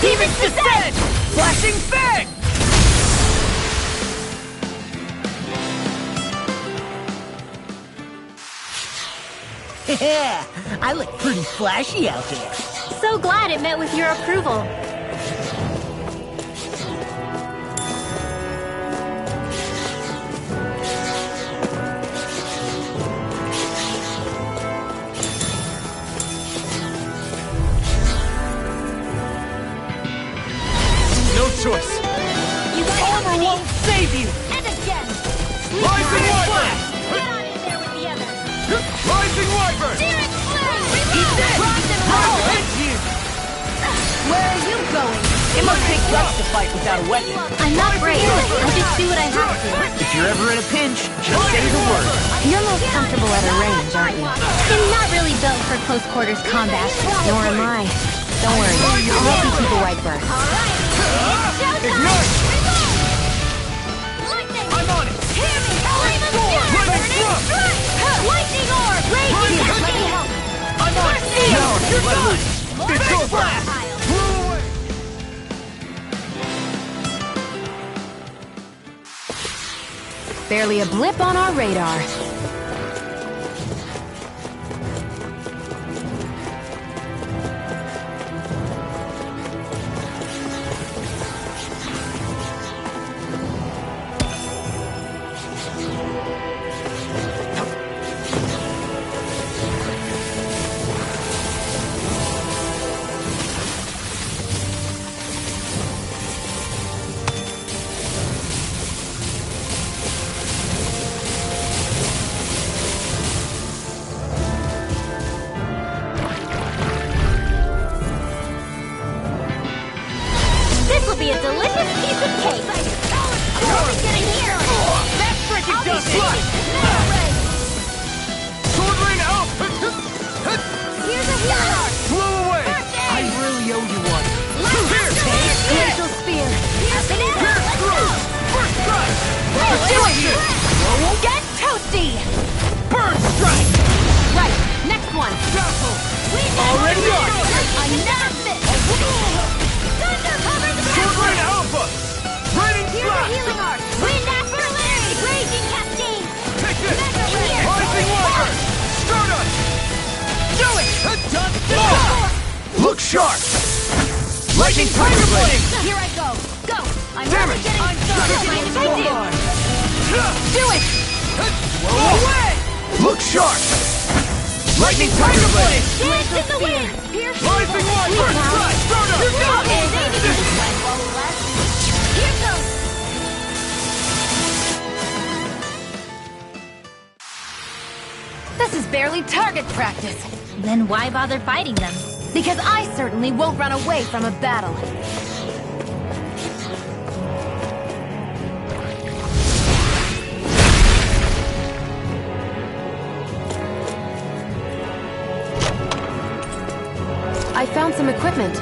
Demon's Descent! Flashing Fang! Yeah, I look pretty flashy out there. So glad it met with your approval. No choice. You got Armor won't save you! And again! Rising Wyvern! Get on in there with the others! Rising Wyvern! Demon's Flame! Eat this! Rock and I'll roll! hit you! Where are you going? It must take guts to fight without a weapon. I'm not brave. I just do what I have to. If you're ever in a pinch, just say the word. You're most comfortable at a range, aren't you? I'm not really built for close quarters combat. Nor am I. Don't worry, I'll help you keep a white burst. Ignite! Lightning! I'm on it! Hear me! Flame of Fury! Lightning Burning Strike! Strike! Lightning Orb! Raging Here, let me help! I'm on it! No, you're done! It's Big over! blast! Blow away! Barely a blip on our radar. This will be a delicious piece of cake! How is getting here? That's freaking I'll dust! be shaking. Sword Rain out! Here's a hero! Blow away! I really owe you one. Here! Glacial Spear. Up and in! Let's go! First strike! Do it! Get toasty! Burn strike! Right, next one. Already on! I never miss! Thunder cover the Sword Rain ground! Alpha! Raining Here's a Blast! healing arc! Wind after wind! Raging cascade! Take this! Mega Ray! Rising Wyvern! Stardust! Do it! Look sharp! Lightning Tiger Blade! Here I go! Go! I'm Damn only it! getting started! Do it! Blow away! Look sharp! Lightning Tiger Blade! Dance in the wind! Pierce Rising Wyvern! Stardust! Here goes! This is barely target practice. Then why bother fighting them? Because I certainly won't run away from a battle. I found some equipment.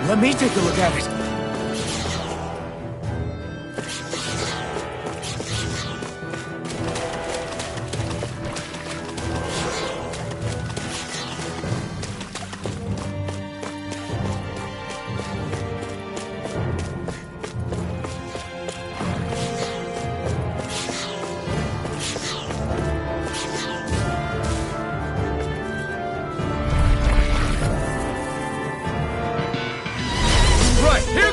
Let me take a look at it. Right, here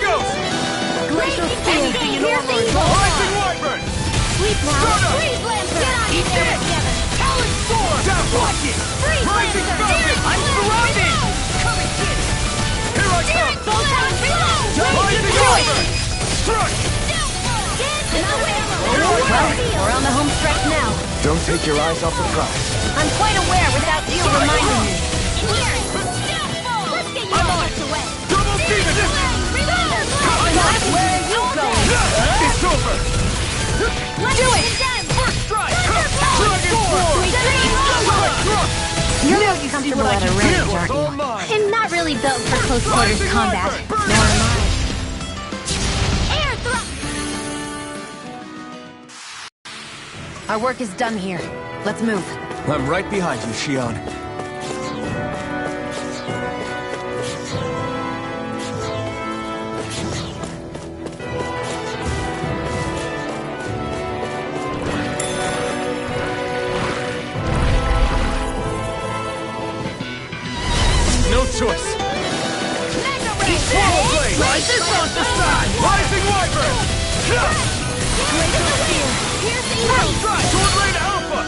take your eyes off the prize. I'm quite aware without you reminding me. In here! Let's get you all out the way! Double demon! Gosh, where are you going? It's over! Let's Do it! First strike! Dragon Sword! You're more comfortable at a range, aren't All you? mine! I'm not really built for close quarters combat. Nor am I. Air thrust! Our work is done here. Let's move. I'm right behind you, Shion. No choice! Swallow Blade! Rise this on the side! Rising Wyvern! First strike! Sword Raid Alpha!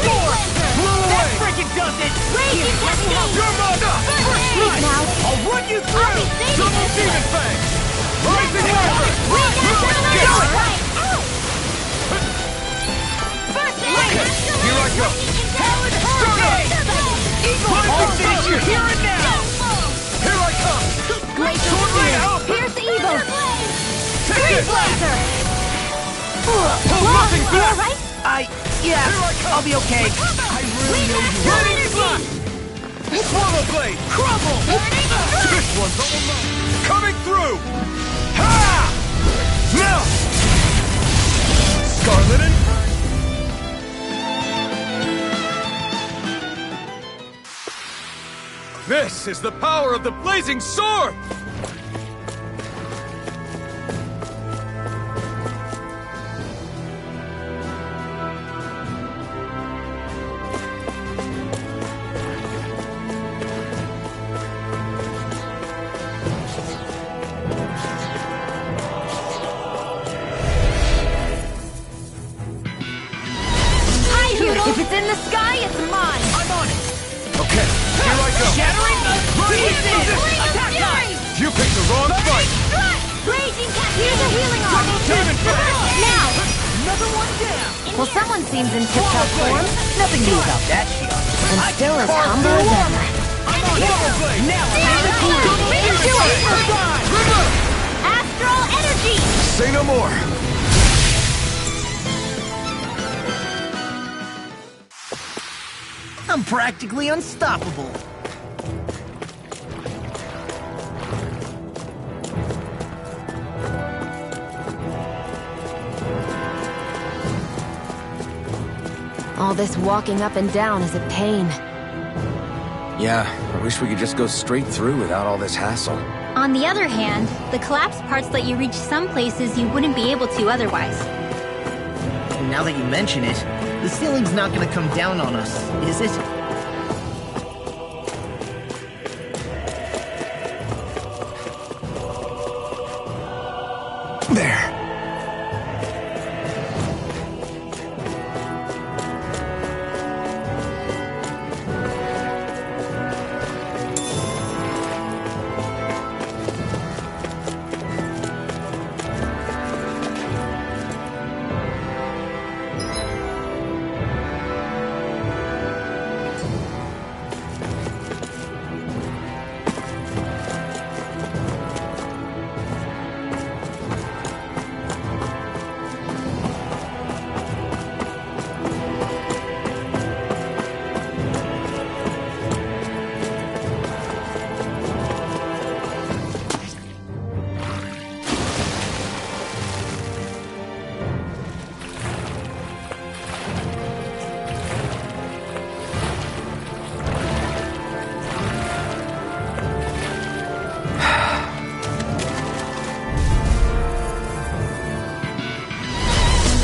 Blow away! Freaking does it! Raging Cascade! Your mother! First strike! Now, I'll run you through! I'll be saving Double this Demon one. Fang! Rising Wyvern! Here I go! Here and now! Here I come! Sword Raid Alpha! Pierce evil! Take it! Blazer! Nothing You back! alright? Yeah, Here I come! I'll be okay. Burning Slash! Swallow Blade! Crumble! This one's all mine! Coming through! Ha! Now! Scarlet and... This is the power of the blazing sword! If it's in the sky, it's mine. I'm on it! Okay, here I go! Shattering the pieces. Attack guy! You picked the wrong fight! Raging Cascade! Here's a healing arm! Demon Fang! Now! Another one down! Well, someone seems in tip-top form. Nothing new about that, Shion. And still as humble as ever. Swallow Blade! Now Astral energy! Say no more. I'm practically unstoppable. all this walking up and down is a pain. Yeah, I wish we could just go straight through without all this hassle. On the other hand, the collapsed parts let you reach some places you wouldn't be able to otherwise. Now that you mention it, the ceiling's not gonna come down on us, is it? There.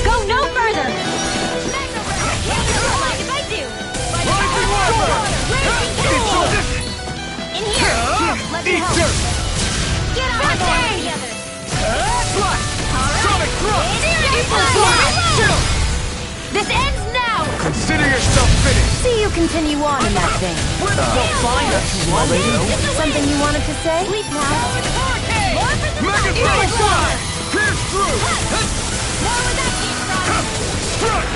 Go no further! Mind if I do? In here! Let me help! Get on board together! Sonic thrust! This ends now! Consider yourself finished! See you continue on in that vein. Something you wanted to say? Sleep now! Mega Thunderstorm! Pierce through! More with that deep Struck!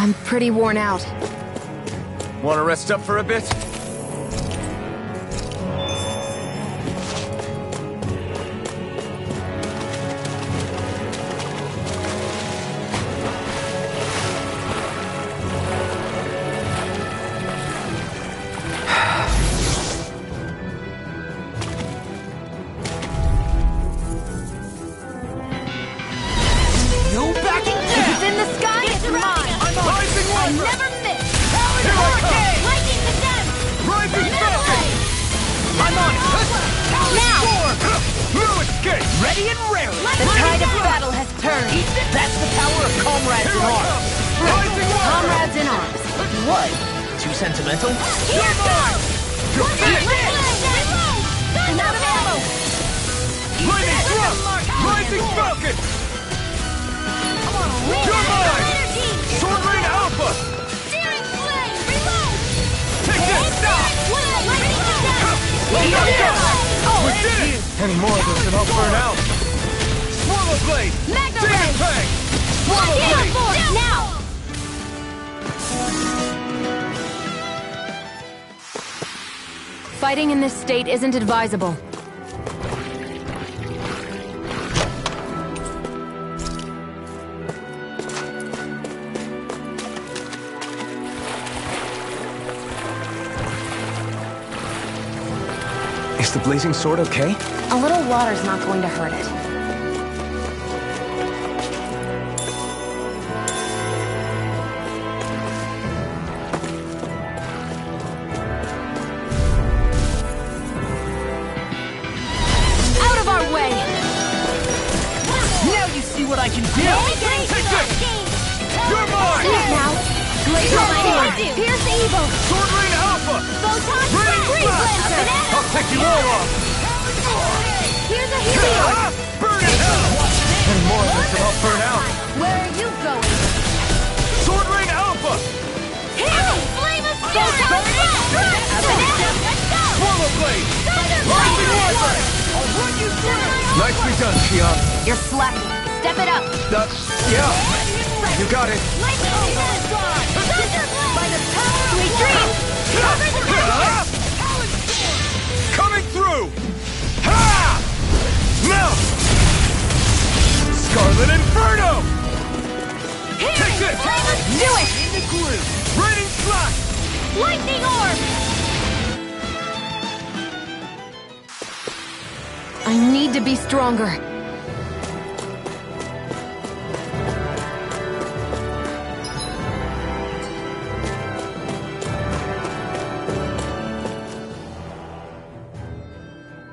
I'm pretty worn out. Want to rest up for a bit? Ready and raring! The tide of battle has turned! That's the power of comrades in arms! Comrades in arms. What? Too sentimental? Here goes! I'm out of ammo! Lightning thrust! Rising falcon! You're mine! Sword Rain Alpha! Steering flame! Reload! Take this! Stop! We did it! Any more of this and I'll burn out! Swallow Blade! Magna Demon Ray! Fang! Swallow Blade! Now! Fighting in this state isn't advisable. Is the blazing sword okay? A little water's not going to hurt it. Out of our way! Now you see what I can do! Take this! You're mine! Now, Glacial Sword! Pierce Evil! Sword Rain Alpha! Photon Rain Freeze Blast! Banana! I'll take you all off! Here's a helios! Burn in hell! Any more of this and I'll burn out! Where are you going? Sword Rain Alpha! Here! Flame of Fury! Banana! Let's go! Swallow Blade! Rising Warfare! I'll run you through! Nicely done, Xion. You're slacking. Step it up. Yeah. You got it. Lightning Onslaught! Thunderblade! By the power of Sweet dreams! Cover the ground! Coming through! Ha! Now! Scarlet Inferno! Here! Take this! Flame of Do it! Raining Slash! Lightning Orb! I need to be stronger.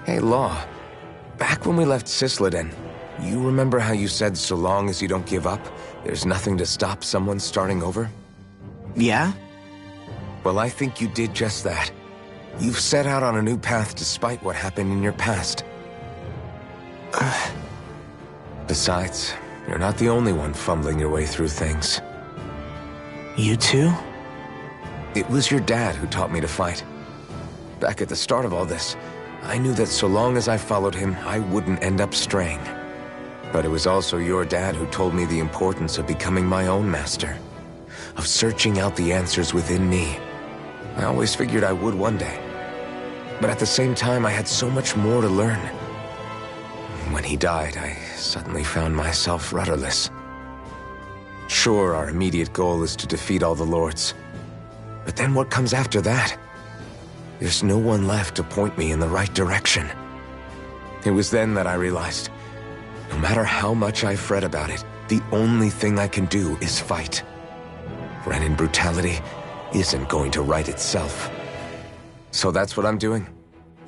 Hey, Law. Back when we left Cisleden, you remember how you said so long as you don't give up, there's nothing to stop someone starting over? Yeah? Well, I think you did just that. You've set out on a new path despite what happened in your past. Besides, you're not the only one fumbling your way through things. You too? It was your dad who taught me to fight. Back at the start of all this, I knew that so long as I followed him, I wouldn't end up straying. But it was also your dad who told me the importance of becoming my own master, of searching out the answers within me. I always figured I would one day. But at the same time, I had so much more to learn. When he died, I suddenly found myself rudderless. Sure, our immediate goal is to defeat all the lords. But then what comes after that? There's no one left to point me in the right direction. It was then that I realized, no matter how much I fret about it, the only thing I can do is fight. Renin brutality isn't going to right itself. So that's what I'm doing.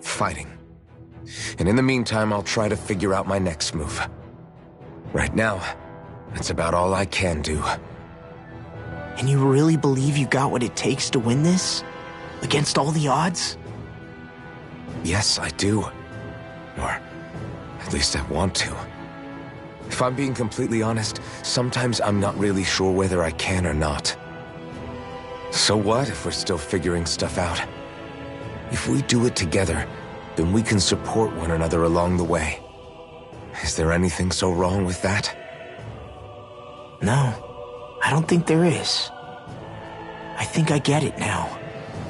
Fighting. And in the meantime, I'll try to figure out my next move. Right now, that's about all I can do. And you really believe you got what it takes to win this? Against all the odds? Yes, I do. Or at least I want to. If I'm being completely honest, sometimes I'm not really sure whether I can or not. So what if we're still figuring stuff out? If we do it together, then we can support one another along the way. Is there anything so wrong with that? No, I don't think there is. I think I get it now.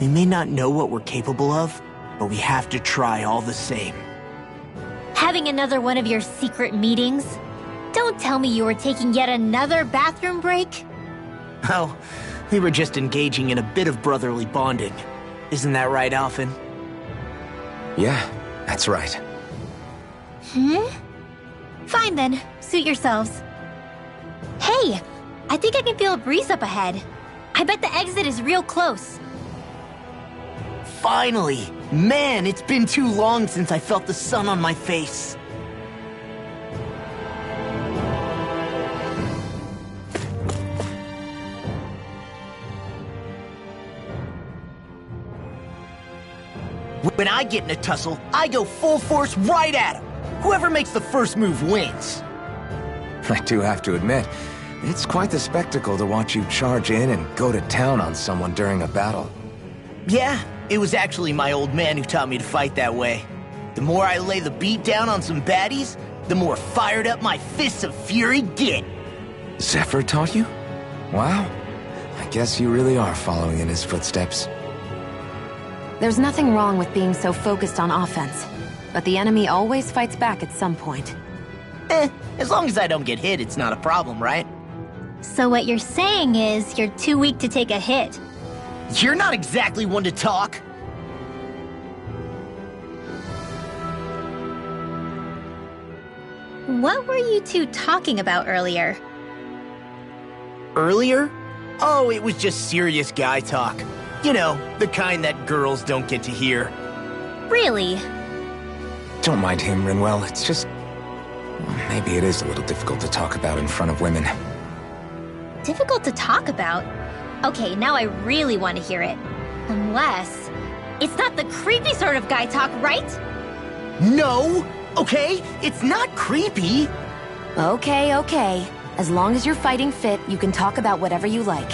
We may not know what we're capable of, but we have to try all the same. Having another one of your secret meetings? Don't tell me you were taking yet another bathroom break? Oh, we were just engaging in a bit of brotherly bonding. Isn't that right, Alphen? Yeah, that's right. Fine then, suit yourselves. Hey, I think I can feel a breeze up ahead. I bet the exit is real close. Finally! Man, it's been too long since I felt the sun on my face. When I get in a tussle, I go full force right at him. Whoever makes the first move wins. I do have to admit, it's quite the spectacle to watch you charge in and go to town on someone during a battle. Yeah, it was actually my old man who taught me to fight that way. The more I lay the beat down on some baddies, the more fired up my fists of fury get. Zephyr taught you? Wow. I guess you really are following in his footsteps. There's nothing wrong with being so focused on offense, but the enemy always fights back at some point. As long as I don't get hit, it's not a problem, right? So what you're saying is you're too weak to take a hit. You're not exactly one to talk. What were you two talking about earlier? Earlier? Oh, it was just serious guy talk. You know, the kind that girls don't get to hear. Really? Don't mind him, Rinwell. It's just... well, maybe it is a little difficult to talk about in front of women. Difficult to talk about? Okay, now I really want to hear it. Unless... it's not the creepy sort of guy talk, right? No! Okay? It's not creepy! Okay, okay. As long as you're fighting fit, you can talk about whatever you like.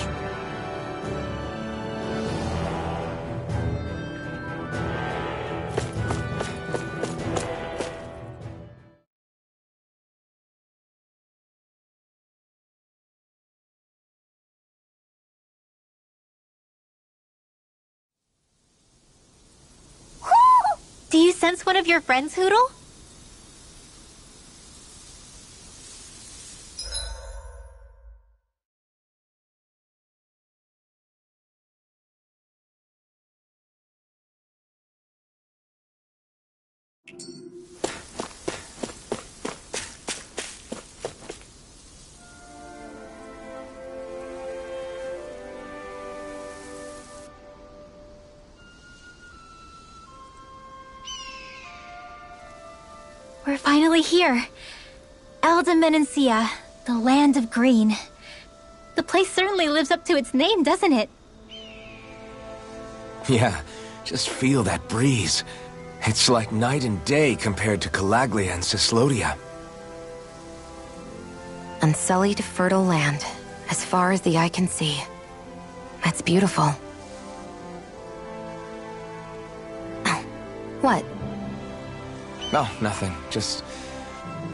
Do you sense one of your friends, Hootle? We're finally here. Elda Menancia, the land of green. The place certainly lives up to its name, doesn't it? Yeah, just feel that breeze. It's like night and day compared to Calaglia and Cyslodia. Unsullied, fertile land, as far as the eye can see. That's beautiful. Oh, what? Oh, nothing. Just...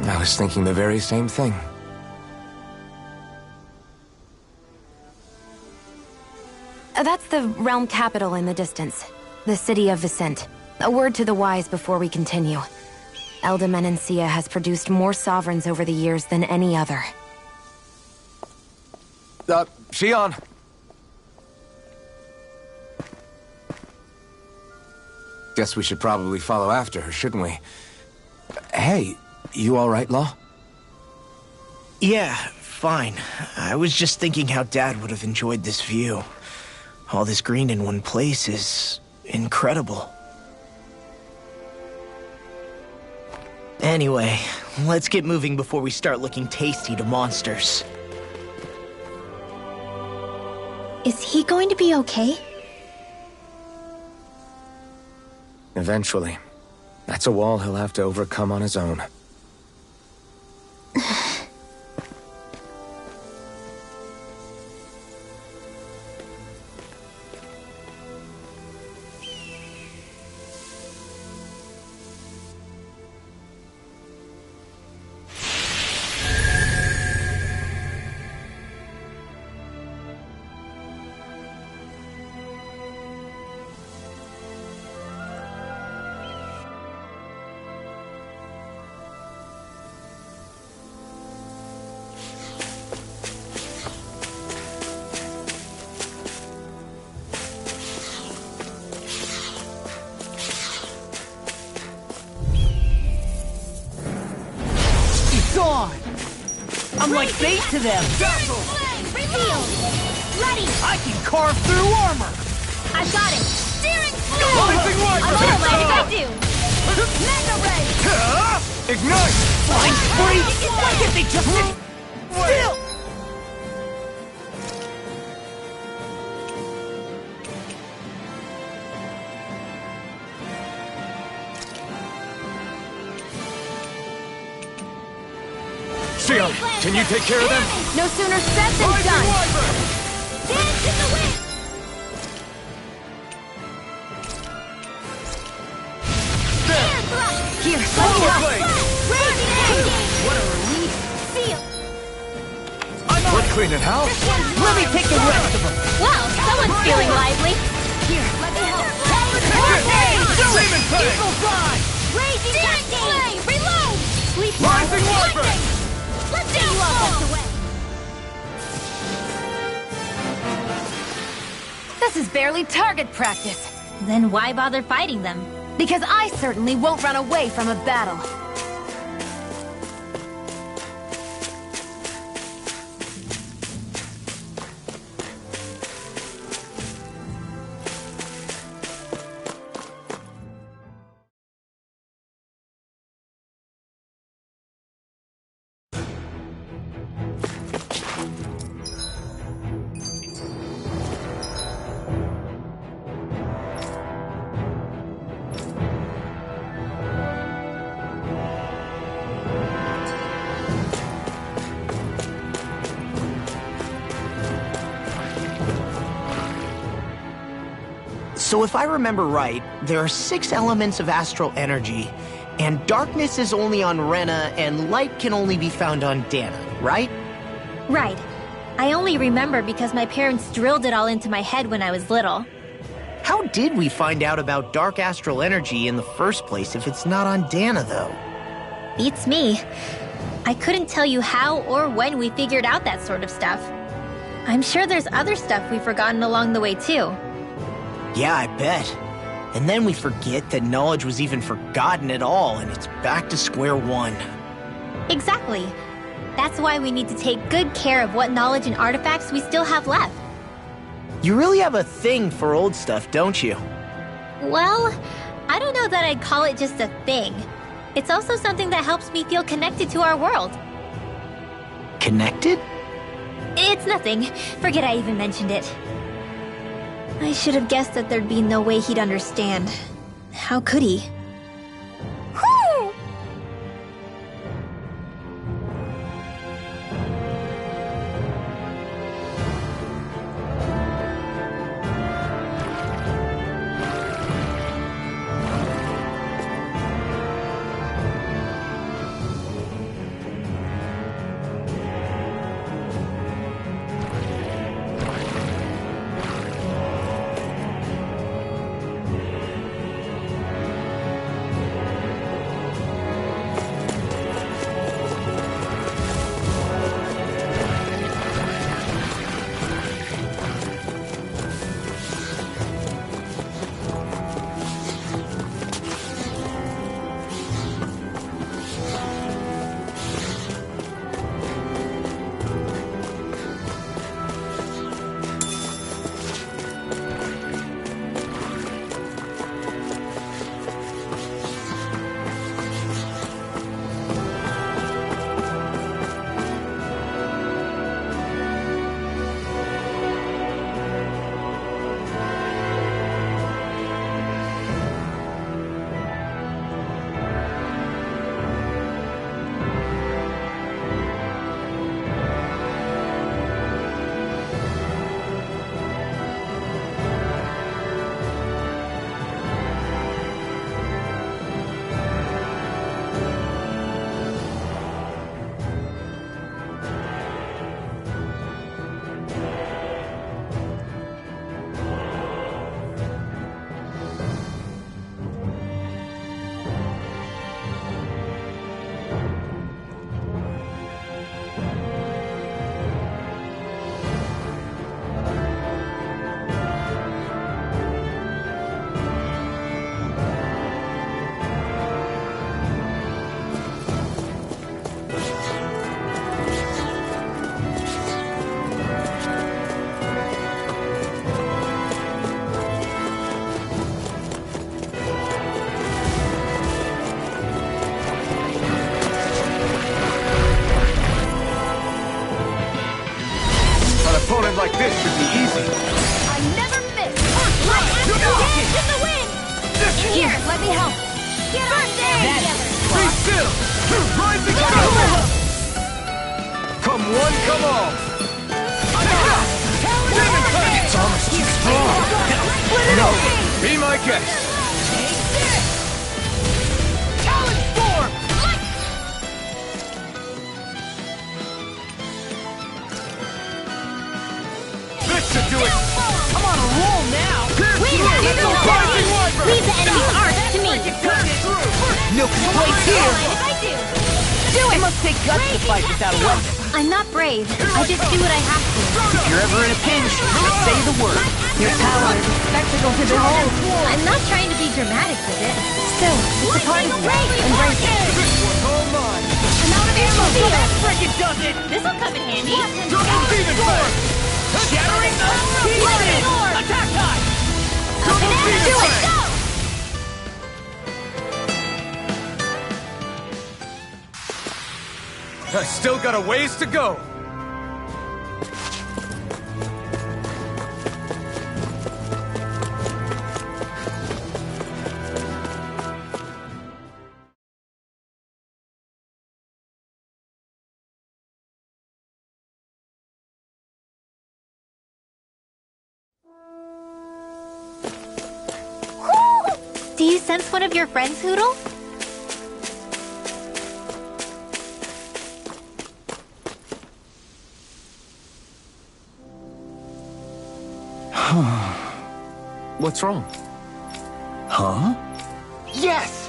I was thinking the very same thing. That's the realm capital in the distance. The city of Vicent. A word to the wise before we continue. Elda Menancia has produced more sovereigns over the years than any other. Shion! Guess we should probably follow after her, shouldn't we? Hey, you all right, Law? Yeah, fine. I was just thinking how Dad would have enjoyed this view. All this green in one place is... incredible. Anyway, let's get moving before we start looking tasty to monsters. Is he going to be okay? Eventually. That's a wall he'll have to overcome on his own. Joke's on! I'm like bait to them. Reveal! Ready! I can carve through armor. I've got it! Steering fluid! Blazing I'm Wyvern! all ready, I do! Mega Ray! Ignite! Flying spree! Why can't they just sit still? Sion, can you take care of them? No sooner said than Blazing done. Wyvern! Dance in the wind! Air thrust! Here, Solar let me Blade! Ready! What a relief. Seal! We're cleaning house. Let me take the rest of them. Wow, someone's feeling lively! Here, let me help. Demon Fang! Eagle fly! Raging Cascade! Reload! Sleep Rising Wyvern! Let's do away! This is barely target practice. Then why bother fighting them? Because I certainly won't run away from a battle. So if I remember right, there are 6 elements of astral energy, and darkness is only on Rena, and light can only be found on Dana, right? Right. I only remember because my parents drilled it all into my head when I was little. How did we find out about dark astral energy in the first place if it's not on Dana, though? Beats me. I couldn't tell you how or when we figured out that sort of stuff. I'm sure there's other stuff we've forgotten along the way, too. Yeah, I bet. And then we forget that knowledge was even forgotten at all, and it's back to square one. Exactly. That's why we need to take good care of what knowledge and artifacts we still have left. You really have a thing for old stuff, don't you? Well, I don't know that I'd call it just a thing. It's also something that helps me feel connected to our world. Connected? It's nothing. Forget I even mentioned it. I should have guessed that there'd be no way he'd understand. How could he? Whew! like this should be easy. I never miss! Dance in the wind! Here, let me help. Get on there together! Be still! Rising power! Come one, come all! It's almost too strong! No, be my guest! Talon Storm! This should do it! I'm on a roll now! Leave the enemy's arc to me. Milk is place here! If I do. It must take guts to fight without a weapon. I'm not brave. I just do what I have to. If you're ever in a pinch, just say the word. Your power is a spectacle to behold. I'm not trying to be dramatic with it. Still, it's a part of you. Embrace it. I'm out of ammo. That frickin' does it! This'll come in handy. Shattering the Lightning orb. Attack time! Do it. Go. I still got a ways to go. Do you sense one of your friends, Hoodle? What's wrong? Huh? Yes!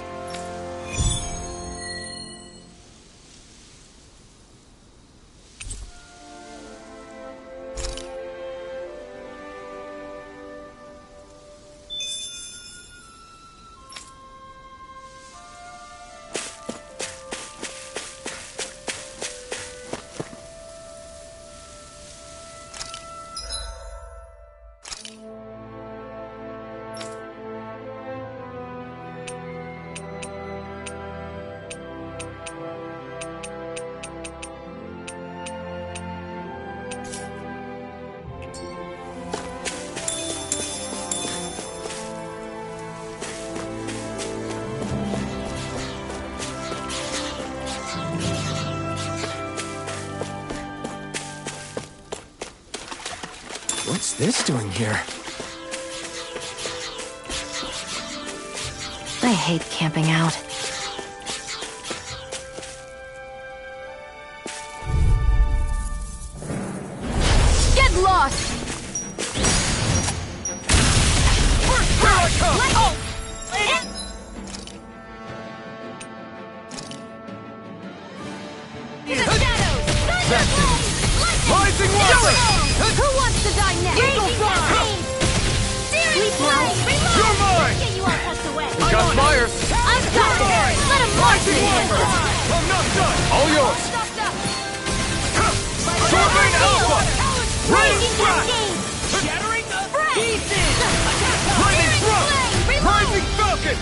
What's this doing here? I hate camping out. Get lost! Here I come! Rising water! Who wants to die next? Sleep now. You're mine! Get you all tucked away. We got fires! I'm done. Let him march Rising me. water! I'm not done! All yours! Soaring Alpha! Raging Blast! cascade. Shattering the Pieces. Lightning thrust! Rising Falcon!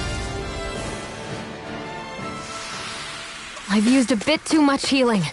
I've used a bit too much healing.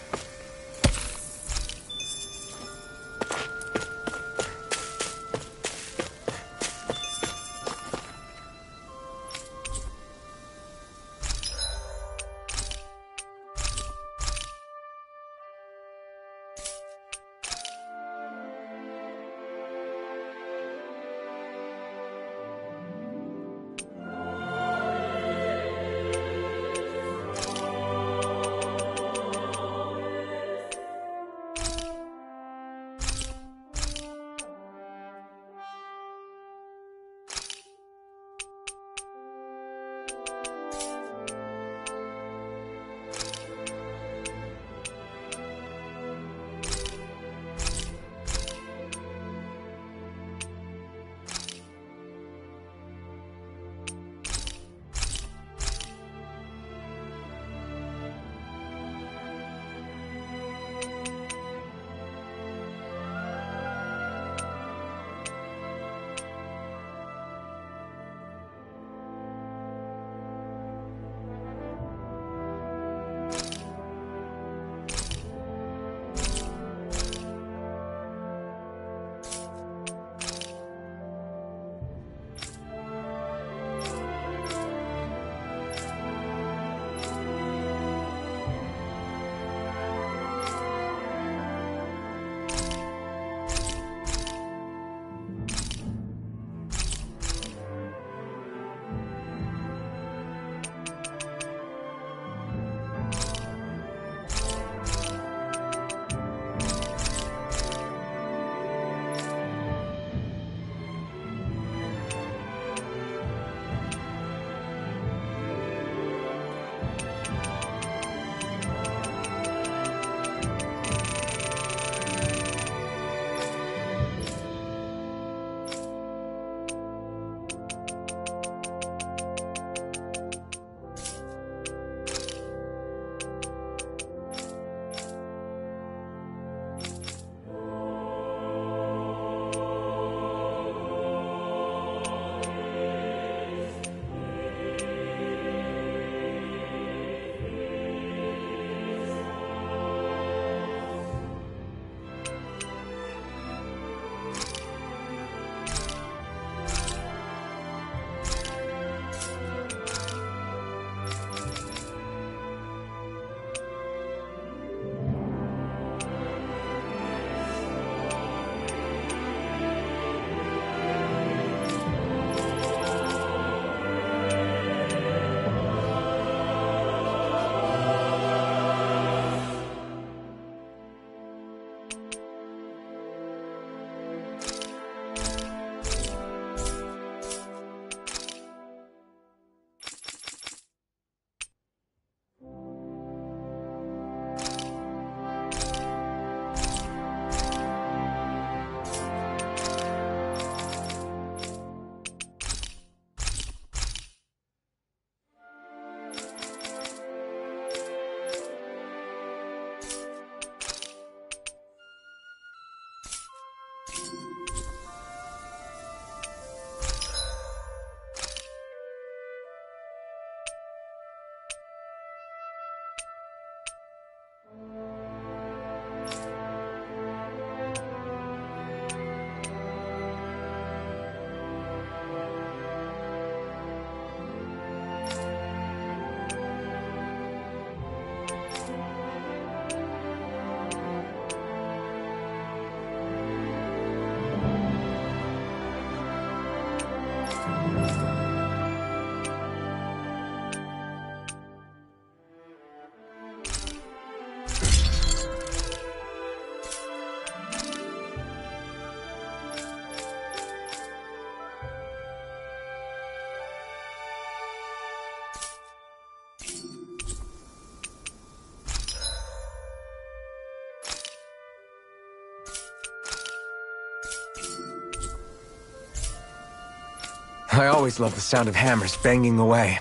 I always love the sound of hammers banging away.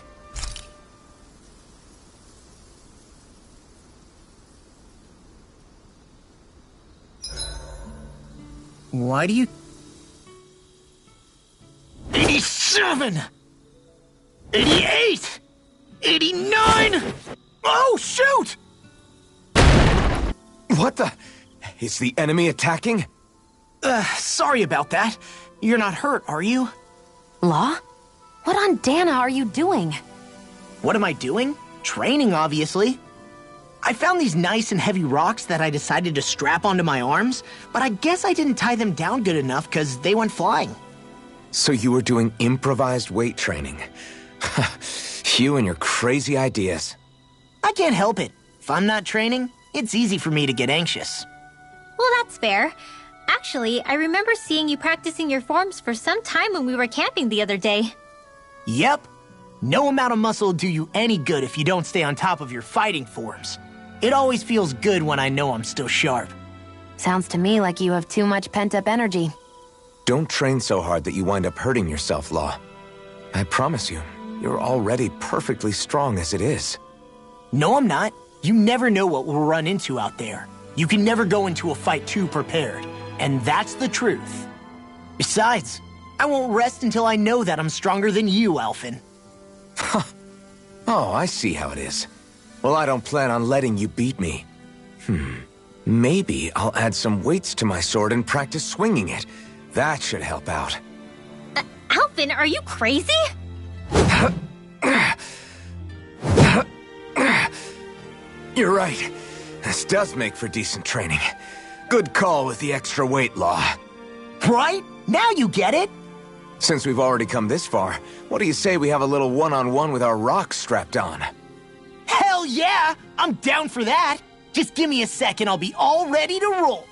Why do you... 87! 88! 89! Oh, shoot! What the... Is the enemy attacking? Sorry about that. You're not hurt, are you? Law? What on Dana are you doing? What am I doing? Training, obviously. I found these nice and heavy rocks that I decided to strap onto my arms, but I guess I didn't tie them down good enough because they went flying. So you were doing improvised weight training. You and your crazy ideas. I can't help it. If I'm not training, it's easy for me to get anxious. Well, that's fair. Actually, I remember seeing you practicing your forms for some time when we were camping the other day. Yep. No amount of muscle will do you any good if you don't stay on top of your fighting forms. It always feels good when I know I'm still sharp. Sounds to me like you have too much pent-up energy. Don't train so hard that you wind up hurting yourself, Law. I promise you, you're already perfectly strong as it is. No, I'm not. You never know what we'll run into out there. You can never go into a fight too prepared. And that's the truth. Besides, I won't rest until I know that I'm stronger than you, Alphen. Oh, I see how it is. Well, I don't plan on letting you beat me. Maybe I'll add some weights to my sword and practice swinging it. That should help out. Alphen, are you crazy? You're right. This does make for decent training. Good call with the extra weight, Law. Right? Now you get it! Since we've already come this far, what do you say we have a little one-on-one with our rocks strapped on? Hell yeah! I'm down for that! Just give me a sec and I'll be all ready to roll.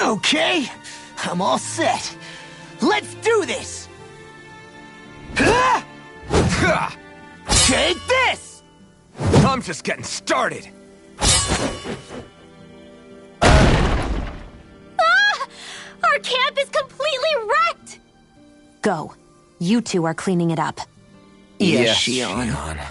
Okay, I'm all set. Let's do this! Take this! I'm just getting started. Our camp is completely wrecked! Go. You two are cleaning it up. Yes, Shion.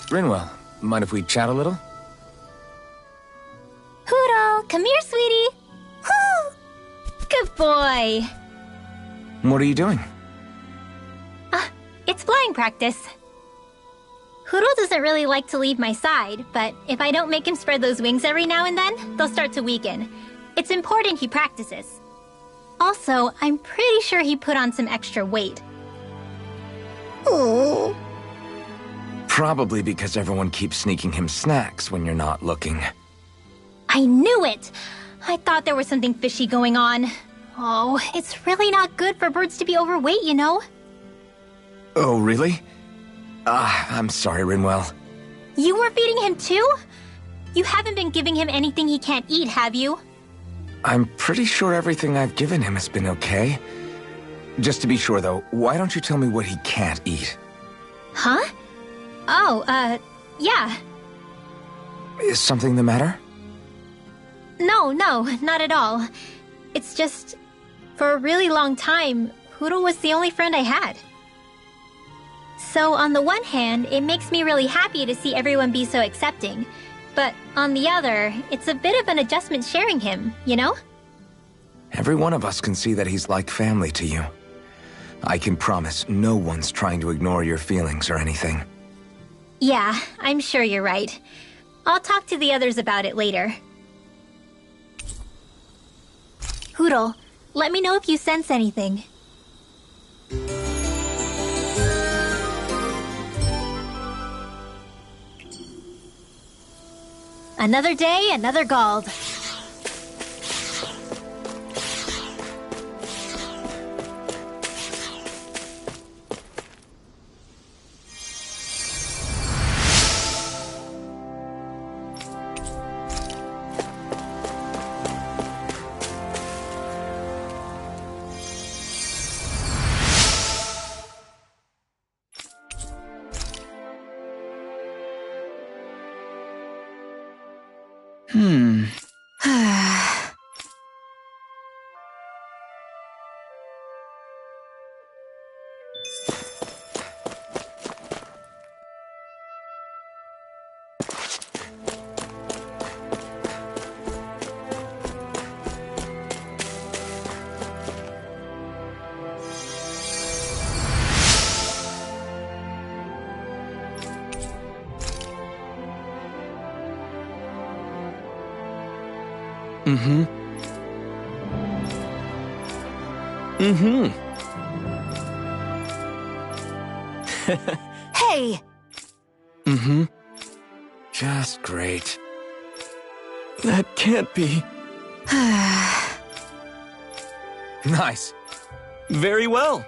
Rinwell, mind if we chat a little? Huro, come here, sweetie. Woo! Good boy. What are you doing? It's flying practice. Huro doesn't really like to leave my side, but if I don't make him spread those wings every now and then, they'll start to weaken. It's important he practices. Also, I'm pretty sure he put on some extra weight. Oh. Probably because everyone keeps sneaking him snacks when you're not looking. I knew it! I thought there was something fishy going on. Oh, it's really not good for birds to be overweight, you know? Oh, really? I'm sorry, Rinwell. You were feeding him too? You haven't been giving him anything he can't eat, have you? I'm pretty sure everything I've given him has been okay. Just to be sure, though, why don't you tell me what he can't eat? Huh? Oh, yeah. Is something the matter? No, not at all. It's just, for a really long time, Huro was the only friend I had. So on the one hand, it makes me really happy to see everyone be so accepting. But on the other, it's a bit of an adjustment sharing him, you know? Every one of us can see that he's like family to you. I can promise no one's trying to ignore your feelings or anything. Yeah, I'm sure you're right. I'll talk to the others about it later. Poodle, let me know if you sense anything. Another day, another Gald. Hey! Just great. That can't be. Nice. Very well.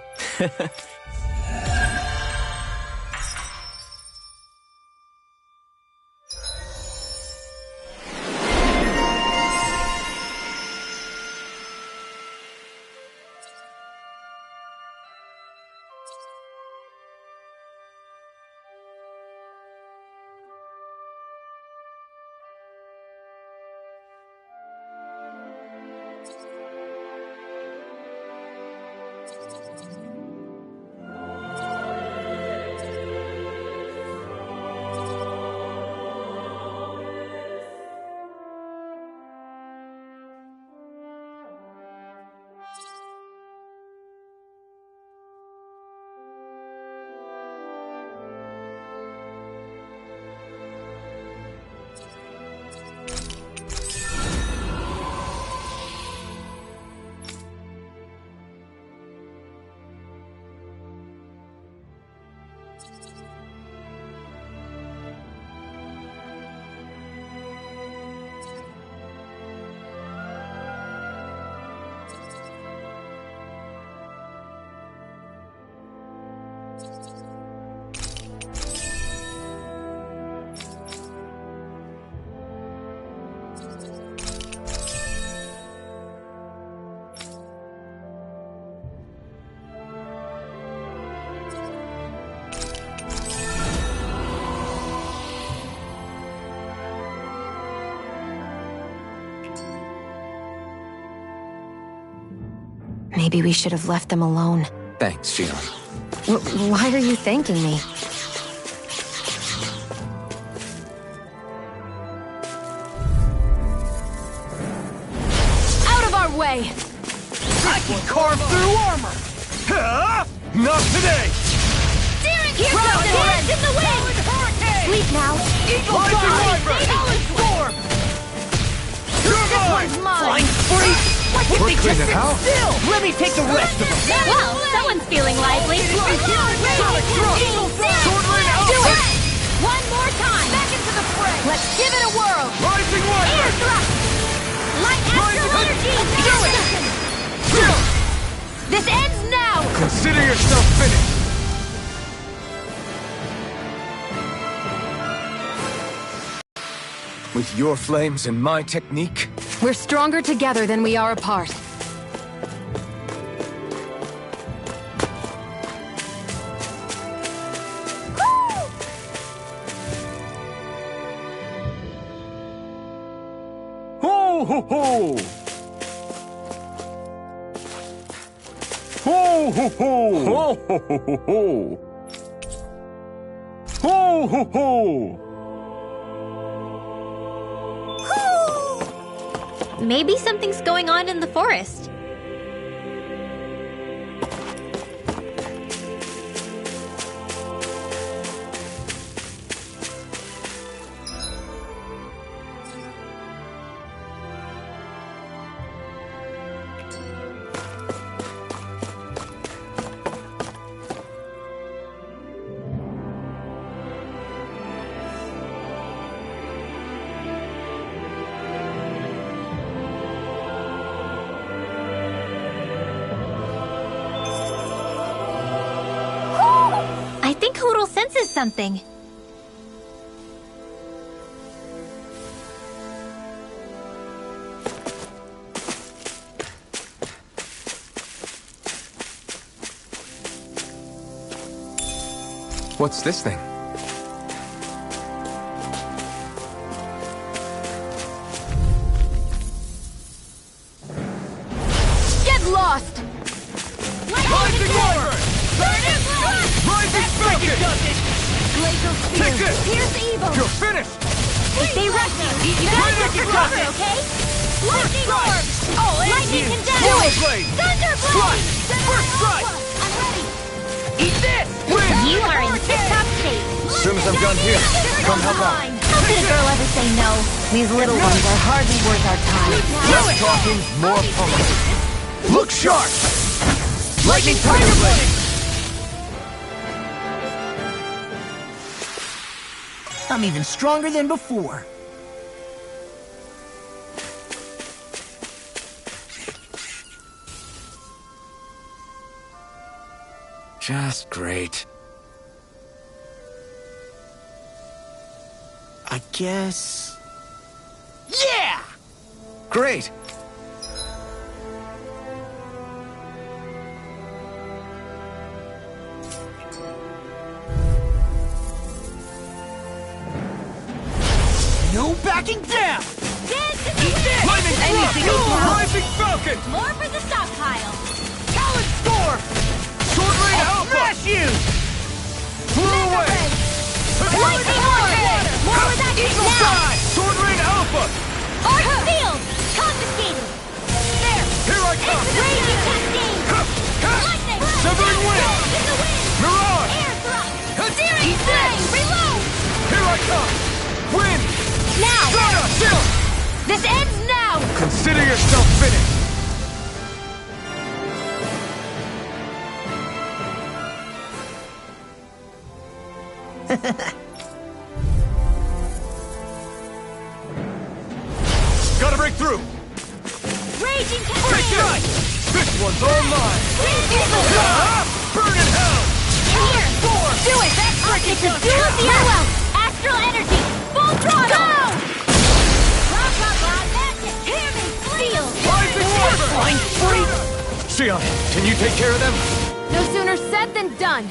Maybe we should have left them alone. Thanks, Shion. Why are you thanking me? Out of our way! I can carve through armor! Huh? Not today! Steering dance in the wind! Sleep now! Eagle Fly! Talon Storm! You're mine! Flying free! We're cleaning house. Still! Let me take the rest of them! Well, someone's feeling lively. Sonic Thrust! Sword Rain out! Do it! One more time! Back into the fray! Let's give it a whirl! Rising Light! Air thrust! Light astral energy! Do it! This ends now! Consider yourself finished. With your flames and my technique, We're stronger together than we are apart. Ho ho ho! Ho ho ho! Ho ho ho ho! Ho ho ho! Maybe something's going on in the forest. something. What's this thing? Get lost! Rising Warrior! Rising Falcon! Glacial spear! Take this! Pierce evil! You're finished! If they rush you gotta look for cover, okay? Lightning orb! Lightning condemn! Do it! Blade! Thunder blade! First strike! I'm ready! Eat this! You are in tip-top shape. As soon as I'm done here, come help out. How could a girl ever say no? These little ones are hardly worth our time. Less talking, more pummeling. Look sharp! Lightning Tiger Blade! I'm even stronger than before. Just great. I guess... Yeah! Great! No backing down! Lightning Rising Falcon! More for the stockpile. Talon Storm! Sword Rain I'll Alpha! smash you! Flew away! Lightning orb! More with that Eagle now! Side! Sword Rain Alpha! Arc field! Confiscated! There! Here I come! Raging cascade! Lightning! Severing wind! In the wind! Mirage! Air thrust! Searing flame! Reload! Here I come! Wind! Now! Strata! Chill! This ends now! Consider yourself finished! Gotta break through! Raging Break cascade! it! This one's all mine! Burn in hell! Here! Do it! It's a duel of the earth! Astral energy! Full throttle! Go! Blah, blah, blah, magic! Hear me! Steel! Rising Wyvern! Xion, can you take care of them? No sooner said than done.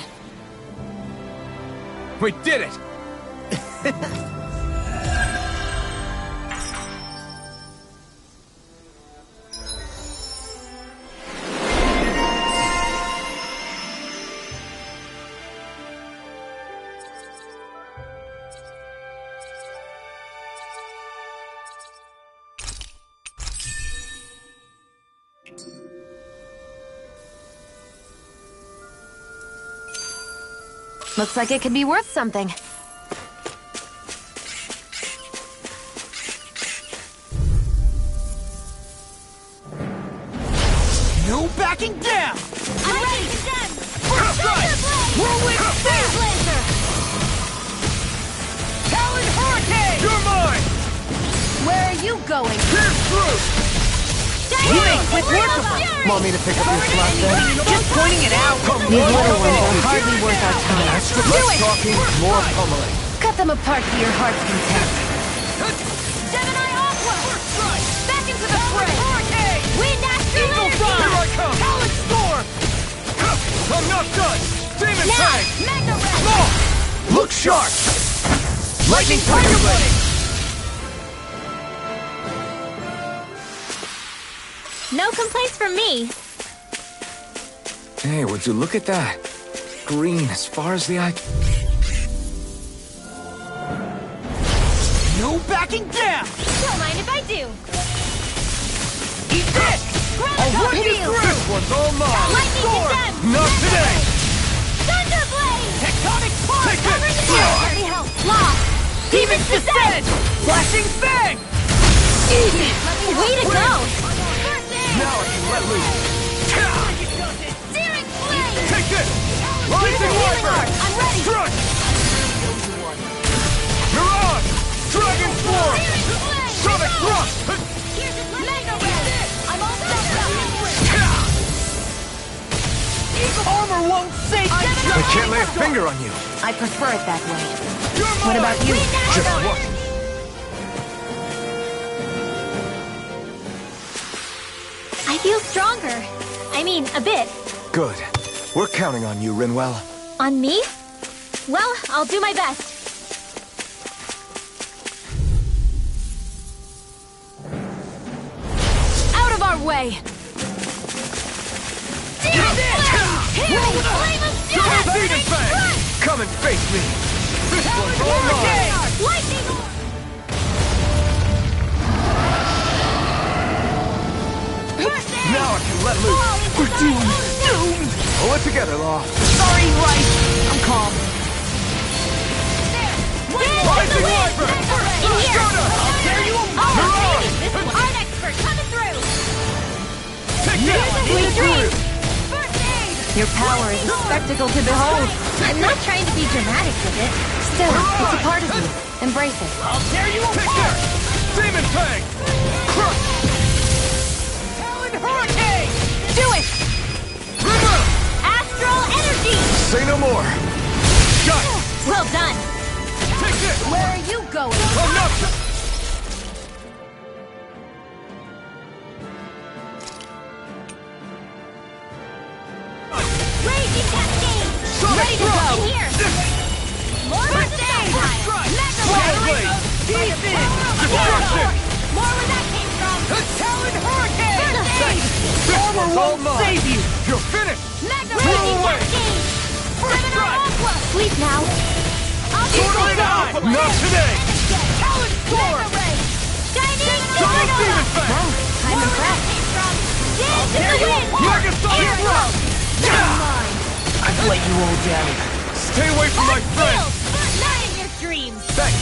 We did it! Looks like it could be worth something. No backing down! I'm ready to done! First strike! Whirlwind Phase laser! Talon Hurricane! You're mine! Where are you going? Pierce through! With work! Want me to pick up your slack then? Just pointing it out! These little ones are hardly worth our time. Less talking, more pummeling. Cut them apart to your heart's content. Gemini Aqua! Back into the fray! Hurricane! Wind Astral Here Energy! I come! Talon Storm! I'm not done! Demon Now! Tang! Magna Red! Come on! Look sharp! Lightning Tiger Blade! No complaints from me. Hey, would you look at that? Green as far as the eye... No backing down! Don't mind if I do. Eat this! Ground I'll run you Field! through! This one's all mine! Lightning condemned! Not today! Thunderblade! Tectonic Spark! Take Cover this! the ground! Let me help! Lost! Demon's Descent! Flashing Fang! Easy! Way to go! Now I can let loose! Searing flame! Take this! Rising Wyvern! I'm ready! Strike! Mirage! Dragon Swarm! Searing flame! Sonic Thrust! Mega Red! I'm all set up! Armor won't save I can't lay a finger on you! I prefer it that way. What about you? Just what? I feel stronger. I mean, a bit. Good. We're counting on you, Rinwell. On me? Well, I'll do my best. Out of our way! Come and face me! This one's all mine! Lightning orb! Now I can let loose! We're doomed! Pull it together, Law. Sorry, right. I'm calm. Rising Wyvern! In here! I'll tear you apart! Oh, baby! This one! Art expert coming through! Take that! Sweet dreams! Your power is a spectacle to behold. I'm not trying to be dramatic with it. Still, it's a part of you. Embrace it. I'll tear you apart! Demon Fang! Crush! Talon Hurricane! Do it! River! Astral energy! Say no more! Got it! Well done! Take this! Where are you going? Enough! Raging Cascade! Ready to go! In here! More with the Sunshine! Mega Blade! Defense! Destruction! More where that came from! The Talon Hurricane! This Armor one's all won't mine! save you! You're finished! Mega Blow Raging away! Cascade! First Seminar strike! Aqua! Sleep now! I'll be Sword Ring Eye! Not today! Talon Sword! Shining Double Supernova! Demon Fang! I'm impressed! Dance in the wind! Mega Sonic Thrust! I've let you all down. Stay away from my friend! Not in your dreams! Thanks!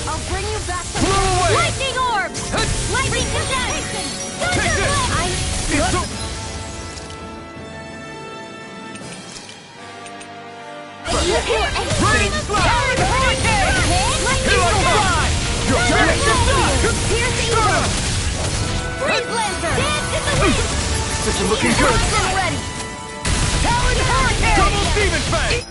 I'll bring you back to Blow away! Lightning Orb! Lightning Protection! Take this! I'm It's so... Rain Slash! Here I come! You're finished! Piercing Shut Freeze Lancer! Dance in the wind! This is looking good! Ready! Talon Hurricane! Double Demon Fang!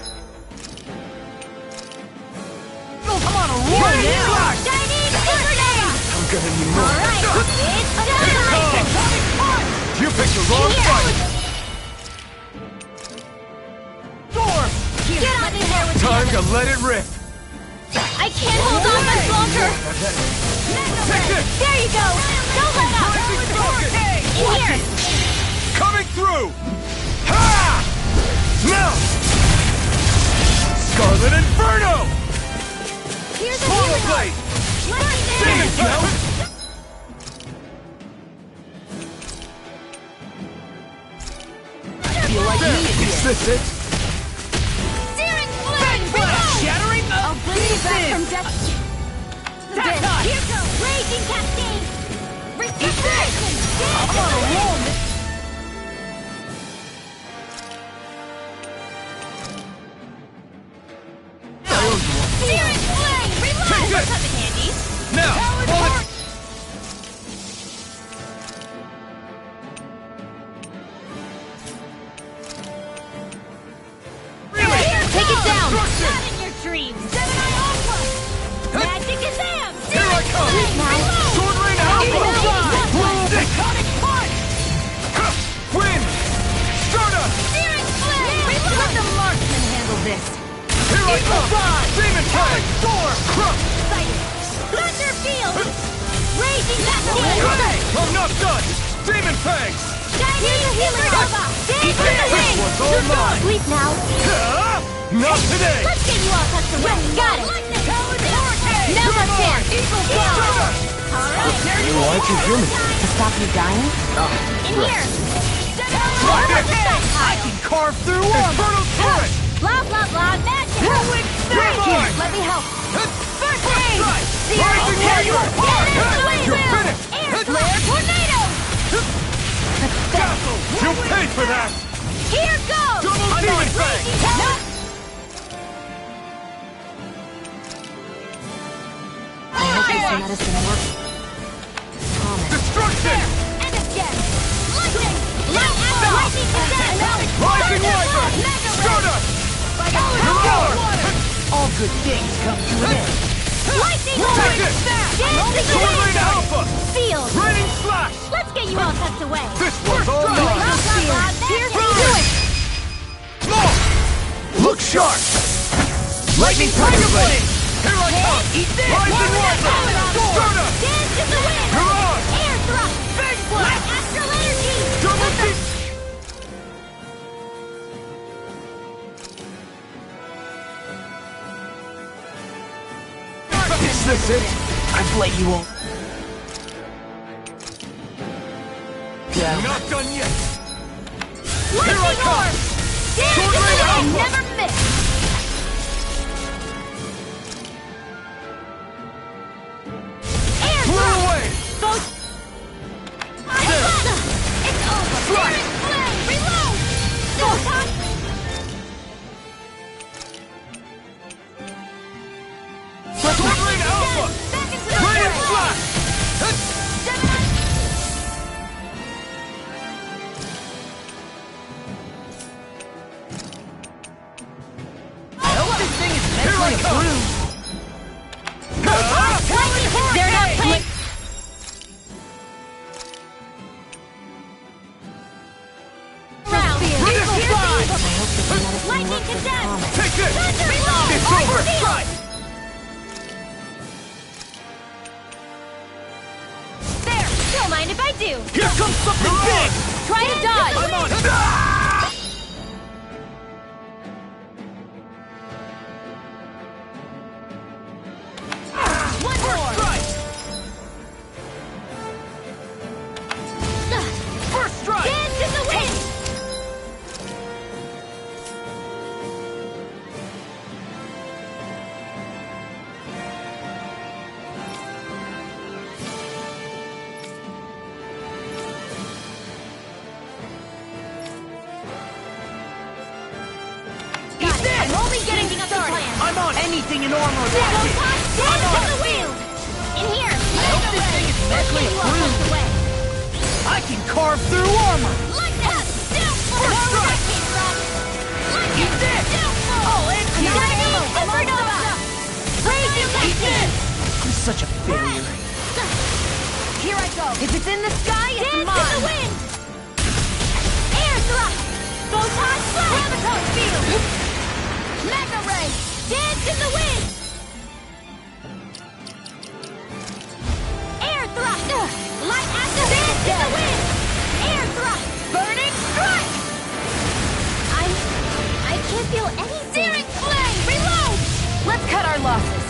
Come on, roll now! Chinese Supernova! I'm gonna need more. Alright, it's time! You picked the wrong fight! Storm! Get out of there with Time the to let it rip! I can't hold on much longer! Take this! There you go! Don't let up! Rising Hurricane! In here! Coming through! Ha! Now! Scarlet Inferno! Here's a Power healing Blade! Demon Feel like me again. Is this it? Searing Flame! Shattering the I'll bring you back from death to That this. time. Here goes Raging Cascade! Recuperation! I'm on a roll, man. Searing Flame! Reload! Take this. Come in handy! Now! Hold it! Take it down! Destruction. Not in your dreams! Gemini Aqua! Magic is Am! Here I come! Sword Rain Alpha! Iconic Punch! Wind! Stardust! Searing Flame! Let the marksman handle this. Here I come! Demon Fang! Storm! Crush! Thunder Field! Raging Cascade! I'm not done! Demon Fangs! Chinese Supernova! Dance in the This wind! one's all mine! Sleep now! Ah! Not today! Let's get you all tucked away! Got it! Now let's dance! Stardust! Alright! I can hear me. To stop you dying? In here! I can carve through Infernal Turret! Blah blah blah magic! Here, Let me help! First aid! Rising Wyvern! You're finished! Air Flare Tornado! Castle! You paid for that! Here goes! Double Demon Fang! I hope this medicine works. Promise. Destruction! And again! Lightning! Lightning! Rising Wyvern! Stardust! All good things come to an end. Lightning Lord! Dance in the wind! Alpha! Field! Raining slash! Let's get you all tucked away! This one's all mine! Here, do it! Look sharp! Lightning Tiger Blade! Here I come! Eat this! Rising Water! Sturda! Dance in the wind! You're on! Air thrust! Big blast! Astral energy! Double deep! Is this it? I've let you all. Not done yet! Lightning orb! Dance in the wind! Never miss! Air Blow thrust! away! It's over! Searing flame! Reload! Photon! Swirling Alpha! Back into the Radiant floor! slash! I hope this thing is Here I mentally come! approved. They're not playing! Round! Lightning condemned! Take this! Thunder! Reload! It's over! Strike! There! Don't mind if I do! Here comes something big! Try to dodge! I'm on it! One more! Strike! First strike! Dance in the wind! Got it. I'm only getting started. I'm on anything in armor. Dance in the wind! In here! I hope this thing is mentally approved. I can carve through armor. Like that! First strike! Eat this! Oh, and Supernova! Blazing Lightning! I'm such a failure. Here I go! If it's in the sky, it's Dance in mine! the wind! Air thrust! Photon slash! Graviton field! Mega ray! Dance in the wind! Air thrust! Light acid! Dance in the wind! Air thrust! Burning strike! I can't feel anything! Searing flame! Reload! Let's cut our losses.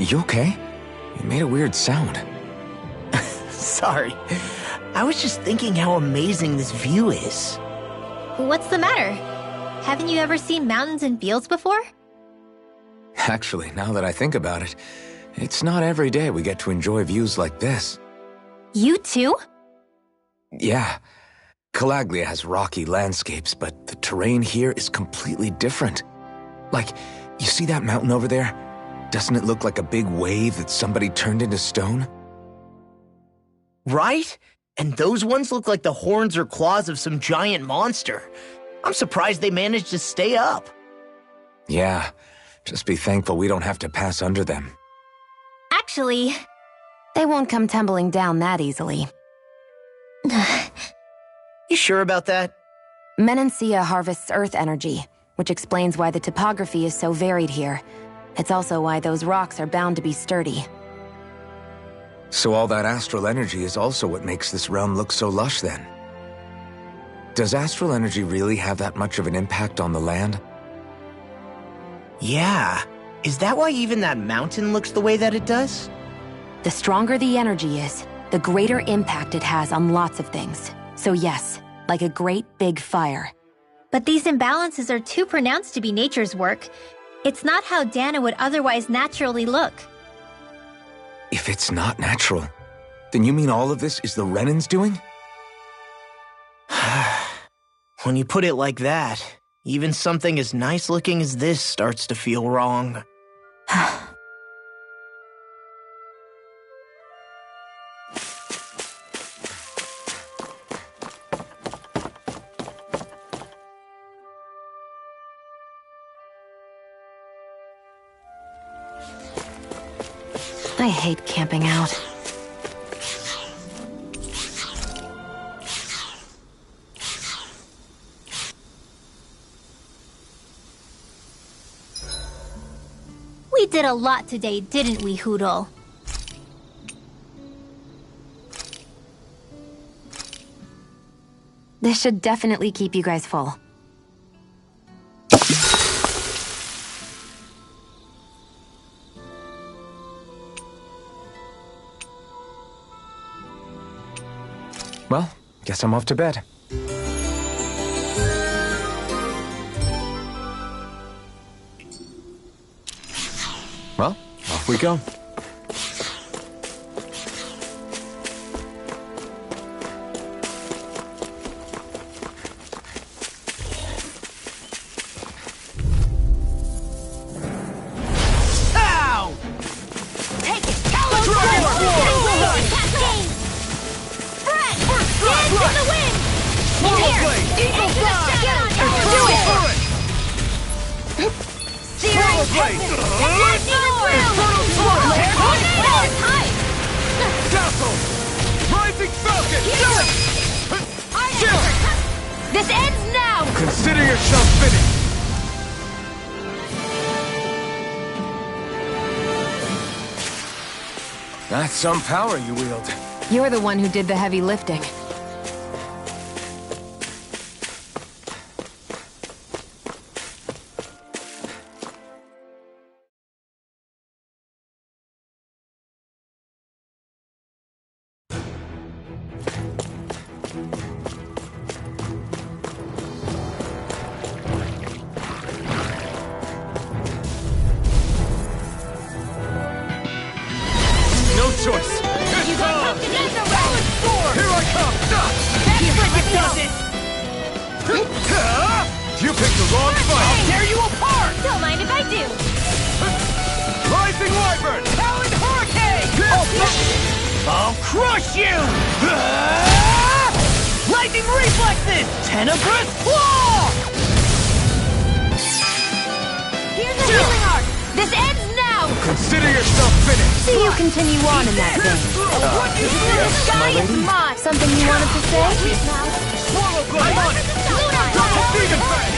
You okay? You made a weird sound. Sorry. I was just thinking how amazing this view is. What's the matter? Haven't you ever seen mountains and fields before? Actually, now that I think about it, it's not every day we get to enjoy views like this. You too? Yeah. Calaglia has rocky landscapes, but the terrain here is completely different. Like, you see that mountain over there? Doesn't it look like a big wave that somebody turned into stone? Right? And those ones look like the horns or claws of some giant monster. I'm surprised they managed to stay up. Yeah, just be thankful we don't have to pass under them. Actually, They won't come tumbling down that easily. You sure about that? Menancia harvests earth energy, which explains why the topography is so varied here. It's also why those rocks are bound to be sturdy. So all that astral energy is also what makes this realm look so lush then. Does astral energy really have that much of an impact on the land? Yeah. Is that why even that mountain looks the way that it does? The stronger the energy is, the greater impact it has on lots of things. So yes, like a great big fire. but these imbalances are too pronounced to be nature's work. It's not how Dana would otherwise naturally look. If it's not natural, then you mean all of this is the Renan's doing? When you put it like that, even something as nice looking as this starts to feel wrong. I hate camping out. We did a lot today, didn't we, Hoodle? This should definitely keep you guys full. Well, guess I'm off to bed. Well, off we go. This ends now! Consider yourself finished! That's some power you wield. You're the one who did the heavy lifting. No choice! Good call! Here I come! You picked the wrong fight! Tear you apart! Don't mind if I do! Rising Wyvern! Talon Hurricane! I'll crush you! Lightning Reflexes! Tenebrous Claw! Here's a healing arc! This ends now! Consider yourself finished! See you continue on in that vein. The sky is mine! Something you wanted to say? Swallow Blade! Double Demon Fang!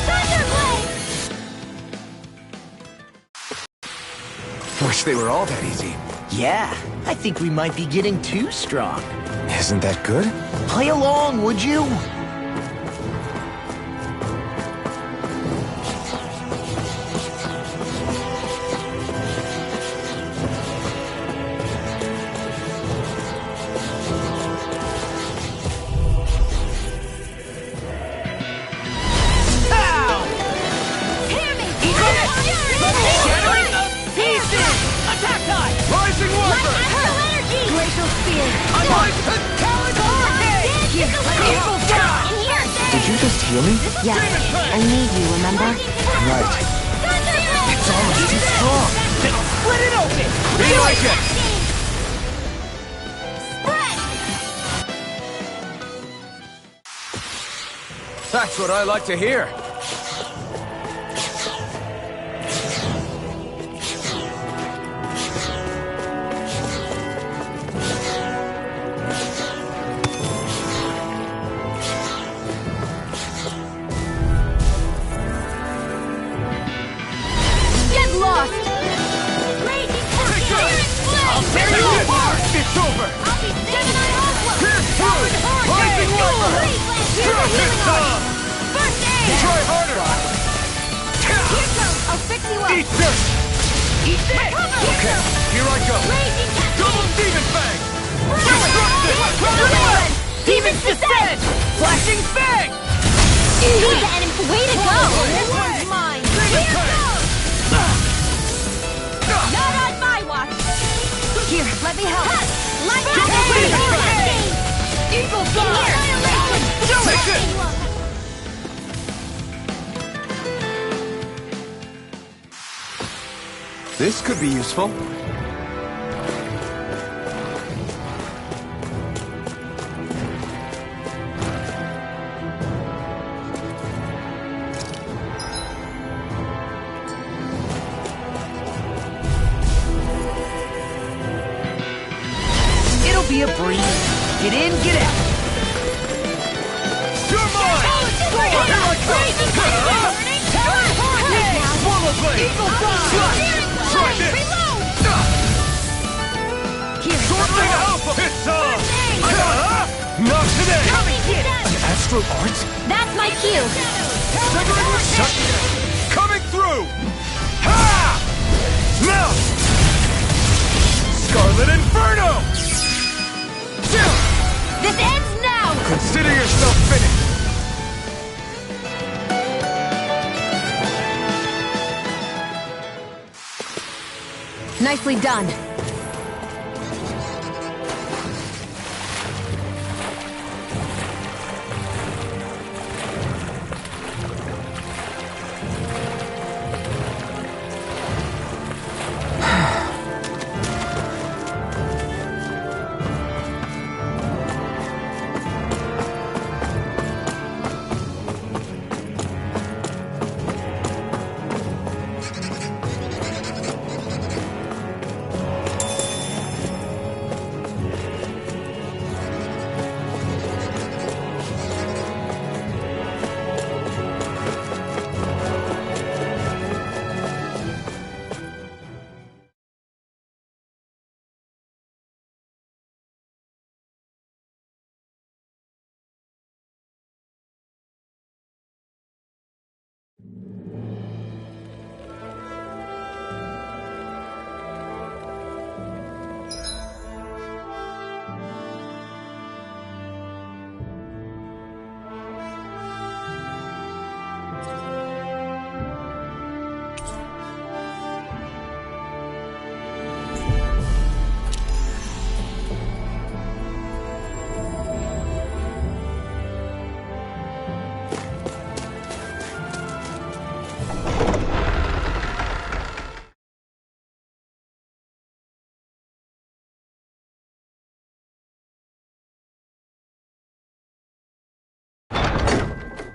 Thunderblade! Wish they were all that easy. Yeah, I think we might be getting too strong. Isn't that good? Play along, would you? Rising Wyvern! energy! Glacial Spear! Unlimited Talent Hurricane! Here, People down! In here! Did you just heal me? Yes, I need you, remember? Right. It's almost too strong. Then I'll split it open. Be like it! That's what I like to hear. Get lost! I'll tear you apart! It's over! Pierce through! Rising Wyvern! Drop it, Tom! Try harder! I'll fix you up! Eat this! Eat this. Okay, here I go! Double Demon Fang! Disrupt it! Demons descend! Flashing fang. Way to go! This one's mine! Not on my watch! Here, let me help! Eagle fly. Take it! This could be useful. It'll be a breeze. Get in, get out. You're mine! Swallow Blade! Try this! Sword Ring Alpha! It's on! Not today! An astral art? That's my cue! Severing Reception! Coming through! Ha! Now! Scarlet Inferno! This ends now! Consider yourself finished! Nicely done.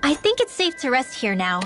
I think it's safe to rest here now.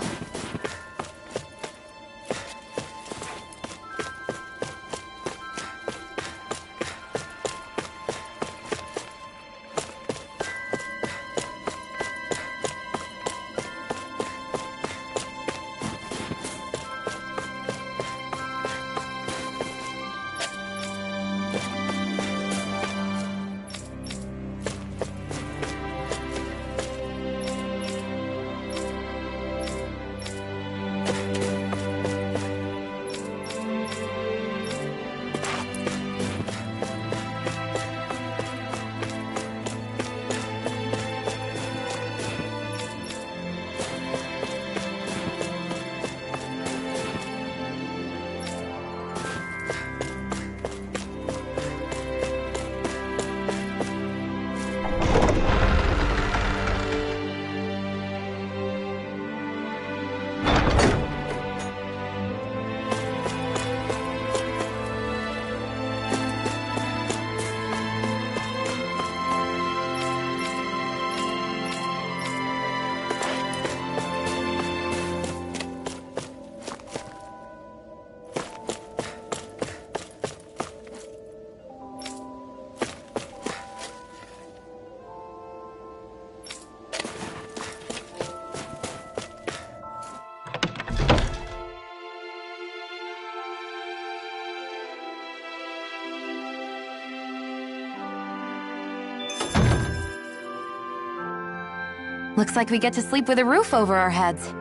Looks like we get to sleep with a roof over our heads.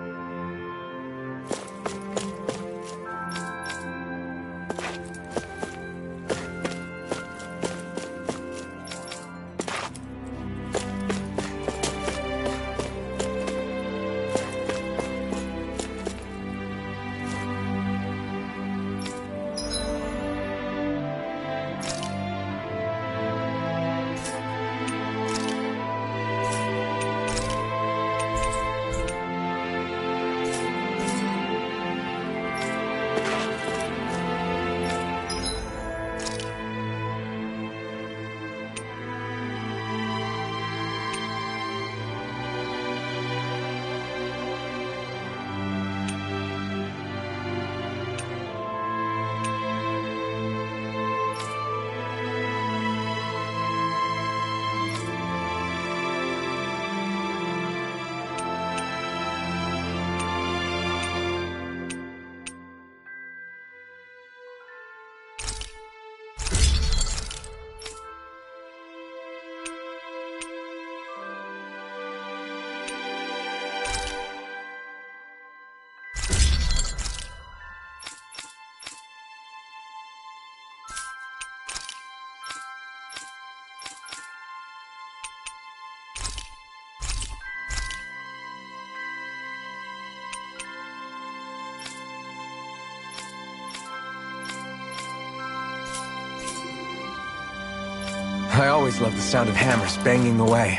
I always love the sound of hammers banging away.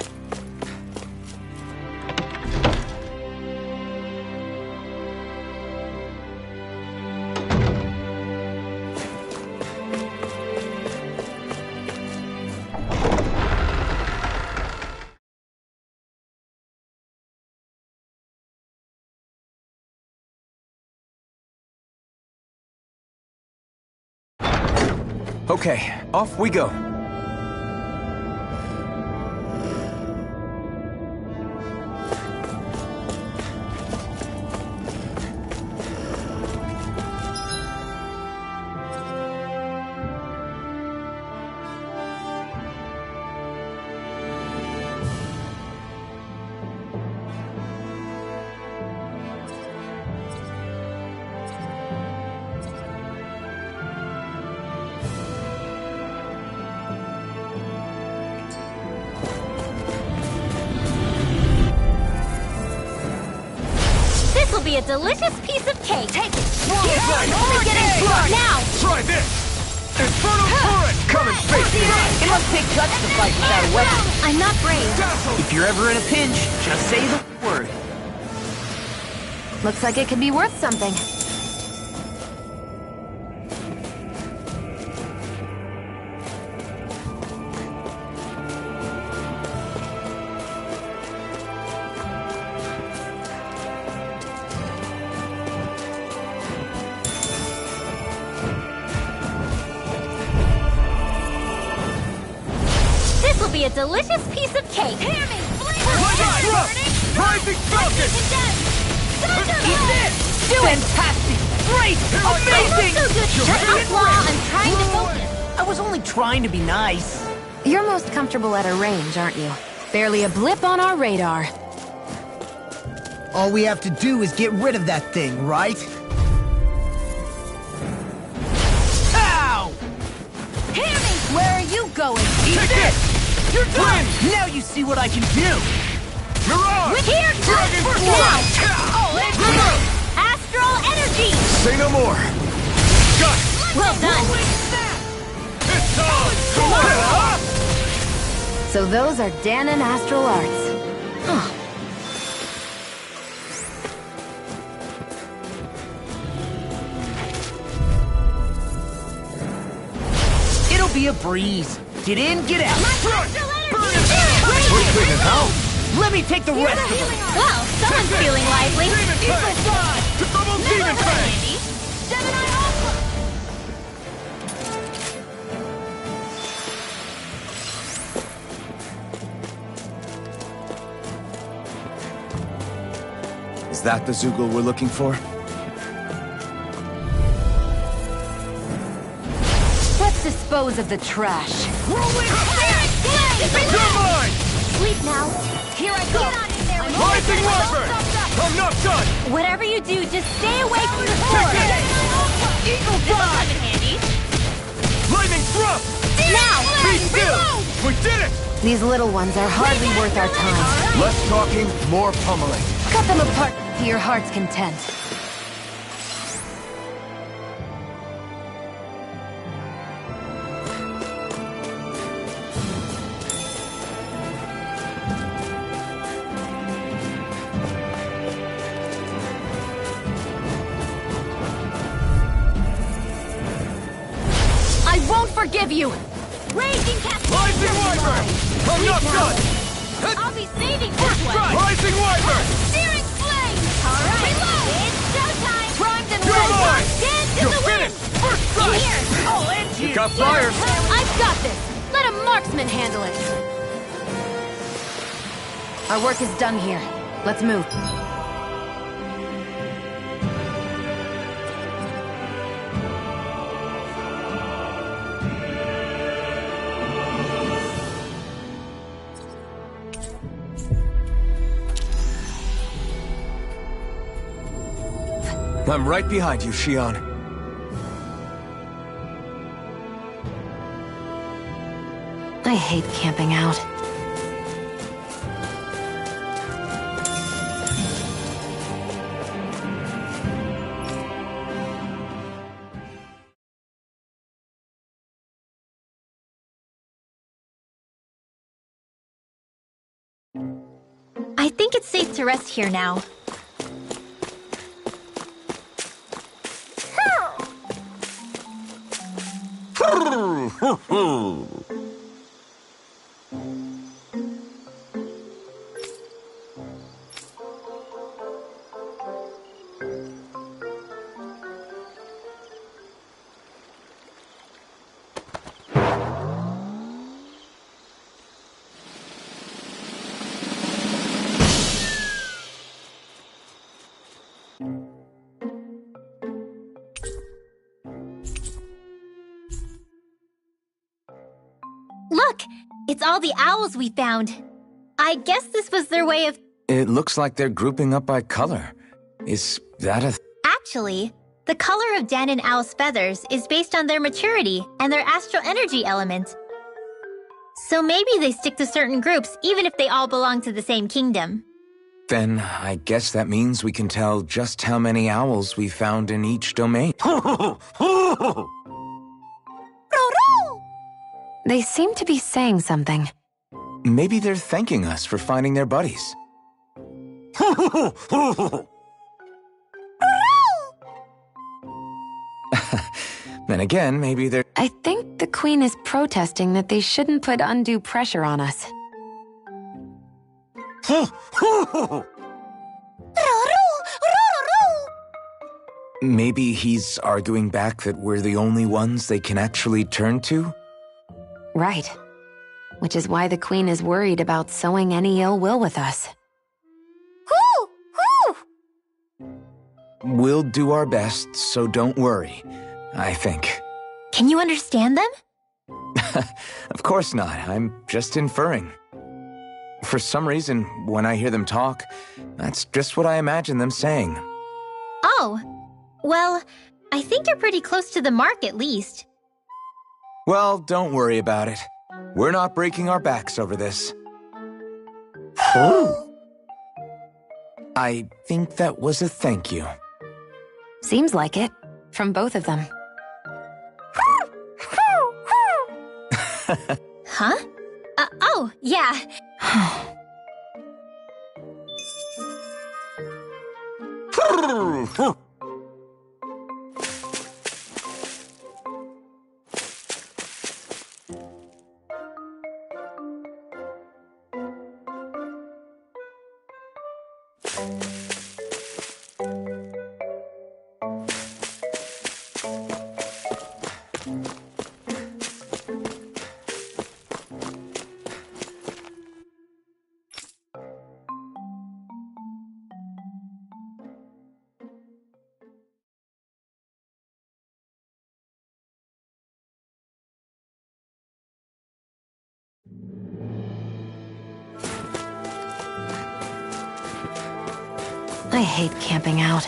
Okay, off we go. Be a delicious piece of cake. Take it. Here's only getting started. Now. Try this. Inferno current. Come and face me. It must take guts to fight without a weapon. I'm not brave. If you're ever in a pinch, just say the word. Looks like it could be worth something. Be a delicious piece of cake. Hear me, Rising Falcon! Eat this! Do it! Fantastic! Great! Amazing! So good. Shut up, Law. I'm trying to focus. I was only trying to be nice. You're most comfortable at a range, aren't you? Barely a blip on our radar. All we have to do is get rid of that thing, right? Ow! Hear me! Where are you going? Eat this! You're done! Now you see what I can do! Mirage! Here, Dragon first Force! now! Oh, it's Astral Energy! Say no more! Got it! Well done! It's on! So those are Danon Astral Arts. Huh. It'll be a breeze. Get in, get out. Let me take the rest of them. Well, someone's feeling lively. Demon Fang! Double Demon Fang! Is that the Zoogle we're looking for? Let's dispose of the trash. You're mine! Sleep now. Here I go. Get on in there Rising Wyvern! I'm not done! Whatever you do, just stay away from the sword! Eagle This will come Drive! in handy. Lightning Thrust! Now! Be still! We did it! These little ones are hardly worth our time. Less talking, more pummeling. Cut them apart to your heart's content. I won't forgive you! Raging Cat! Rising Wyvern! I'm not done! I'll be saving this one! Rising Wyvern! Searing Flame! Alright! Reload! It's showtime! Primed and You're ready! mine! Dance in You're the wind! finished! First strike! Here! Oh, and You got flyers! I've got this! Let a marksman handle it! Our work is done here. Let's move. I'm right behind you, Shion. I hate camping out. I think it's safe to rest here now. Look! It's all the owls we found. I guess this was their way of... It looks like they're grouping up by color. Is that a... Actually, the color of Dan and Owl's feathers is based on their maturity and their astral energy element. So maybe they stick to certain groups even if they all belong to the same kingdom. Then I guess that means we can tell just how many owls we found in each domain. They seem to be saying something. Maybe they're thanking us for finding their buddies. Then again, maybe they're... I think the Queen is protesting that they shouldn't put undue pressure on us. Maybe he's arguing back that we're the only ones they can actually turn to? Right. Which is why the Queen is worried about sowing any ill will with us. We'll do our best, so don't worry, I think. Can you understand them? Of course not, I'm just inferring. For some reason, when I hear them talk, that's just what I imagine them saying. Oh. Well, I think you're pretty close to the mark at least. Well, don't worry about it. We're not breaking our backs over this. I think that was a thank you. Seems like it. From both of them. Huh? Oh, yeah. I hate camping out.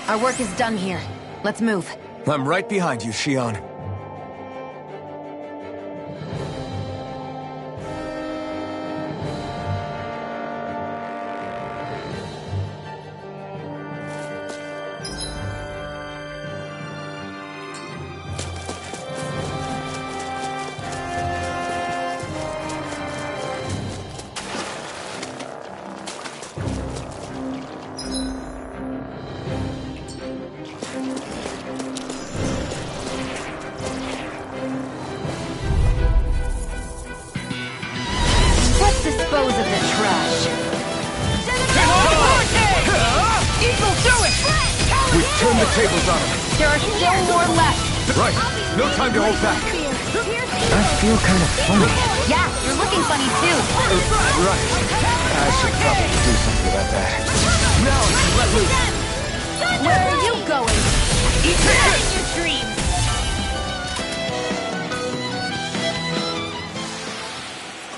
Our work is done here. Let's move. I'm right behind you, Shion. Dispose of the trash. We've turned the tables on him. There are still more left. Right. No time to hold back. I feel kind of funny. Yeah, you're looking funny too. Right. I should probably do something about that. Now, let loose. Where are you going? Eat your dreams.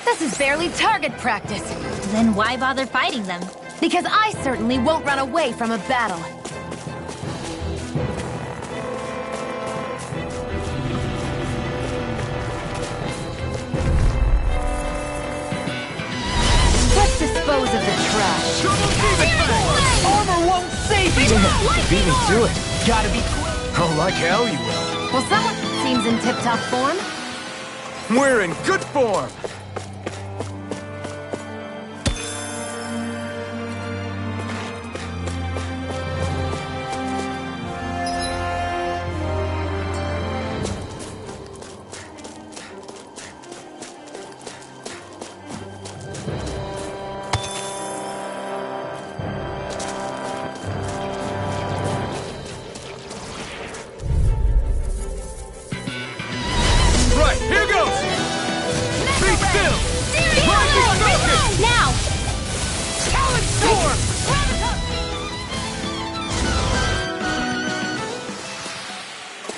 This is barely target practice. Then why bother fighting them? Because I certainly won't run away from a battle. Let's dispose of the trash. Armor won't save you! Beat me to it. Gotta be quick. Oh, like hell you will. Well, someone seems in tip-top form. We're in good form!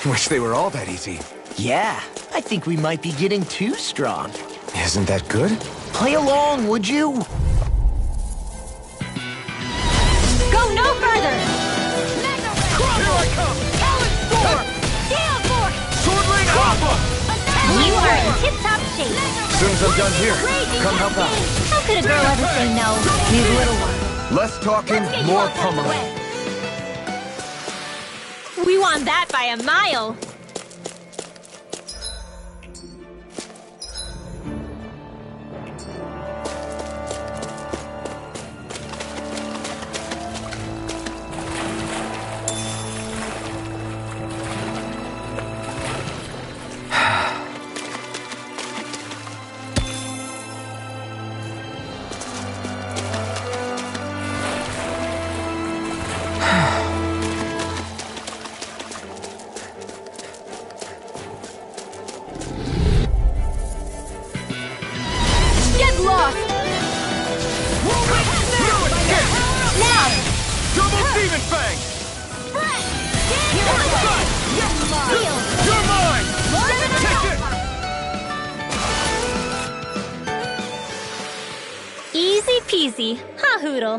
Wish they were all that easy. Yeah, I think we might be getting too strong. Isn't that good? Play along, would you? Go no further! Here I come! Talon Storm! Gale Force! Sword Rain Alpha! You are in tip-top shape! As soon as I'm done here, come help out. How could a girl ever say no? These little ones. Less talking, more pummeling. We won that by a mile! Now! Double Demon Fang! You're mine! Take it! Easy peasy, huh, Hoodle?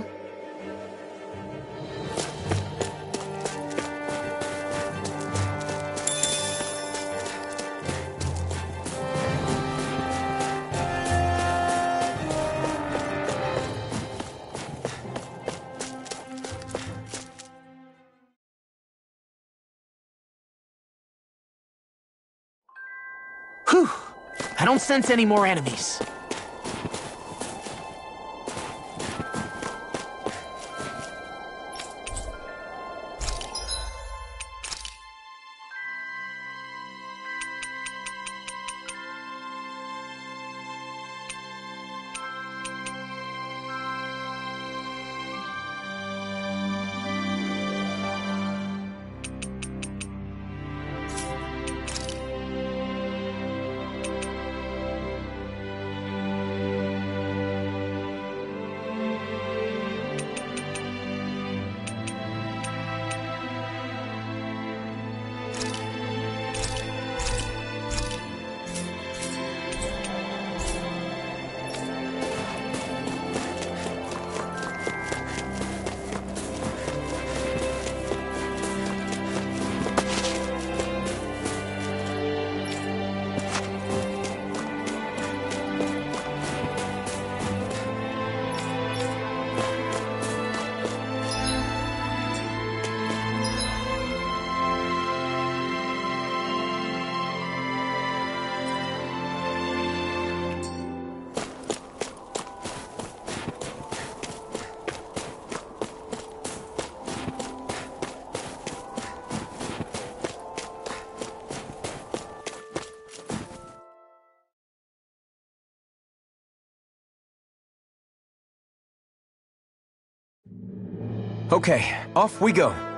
Whew. I don't sense any more enemies. Okay, off we go.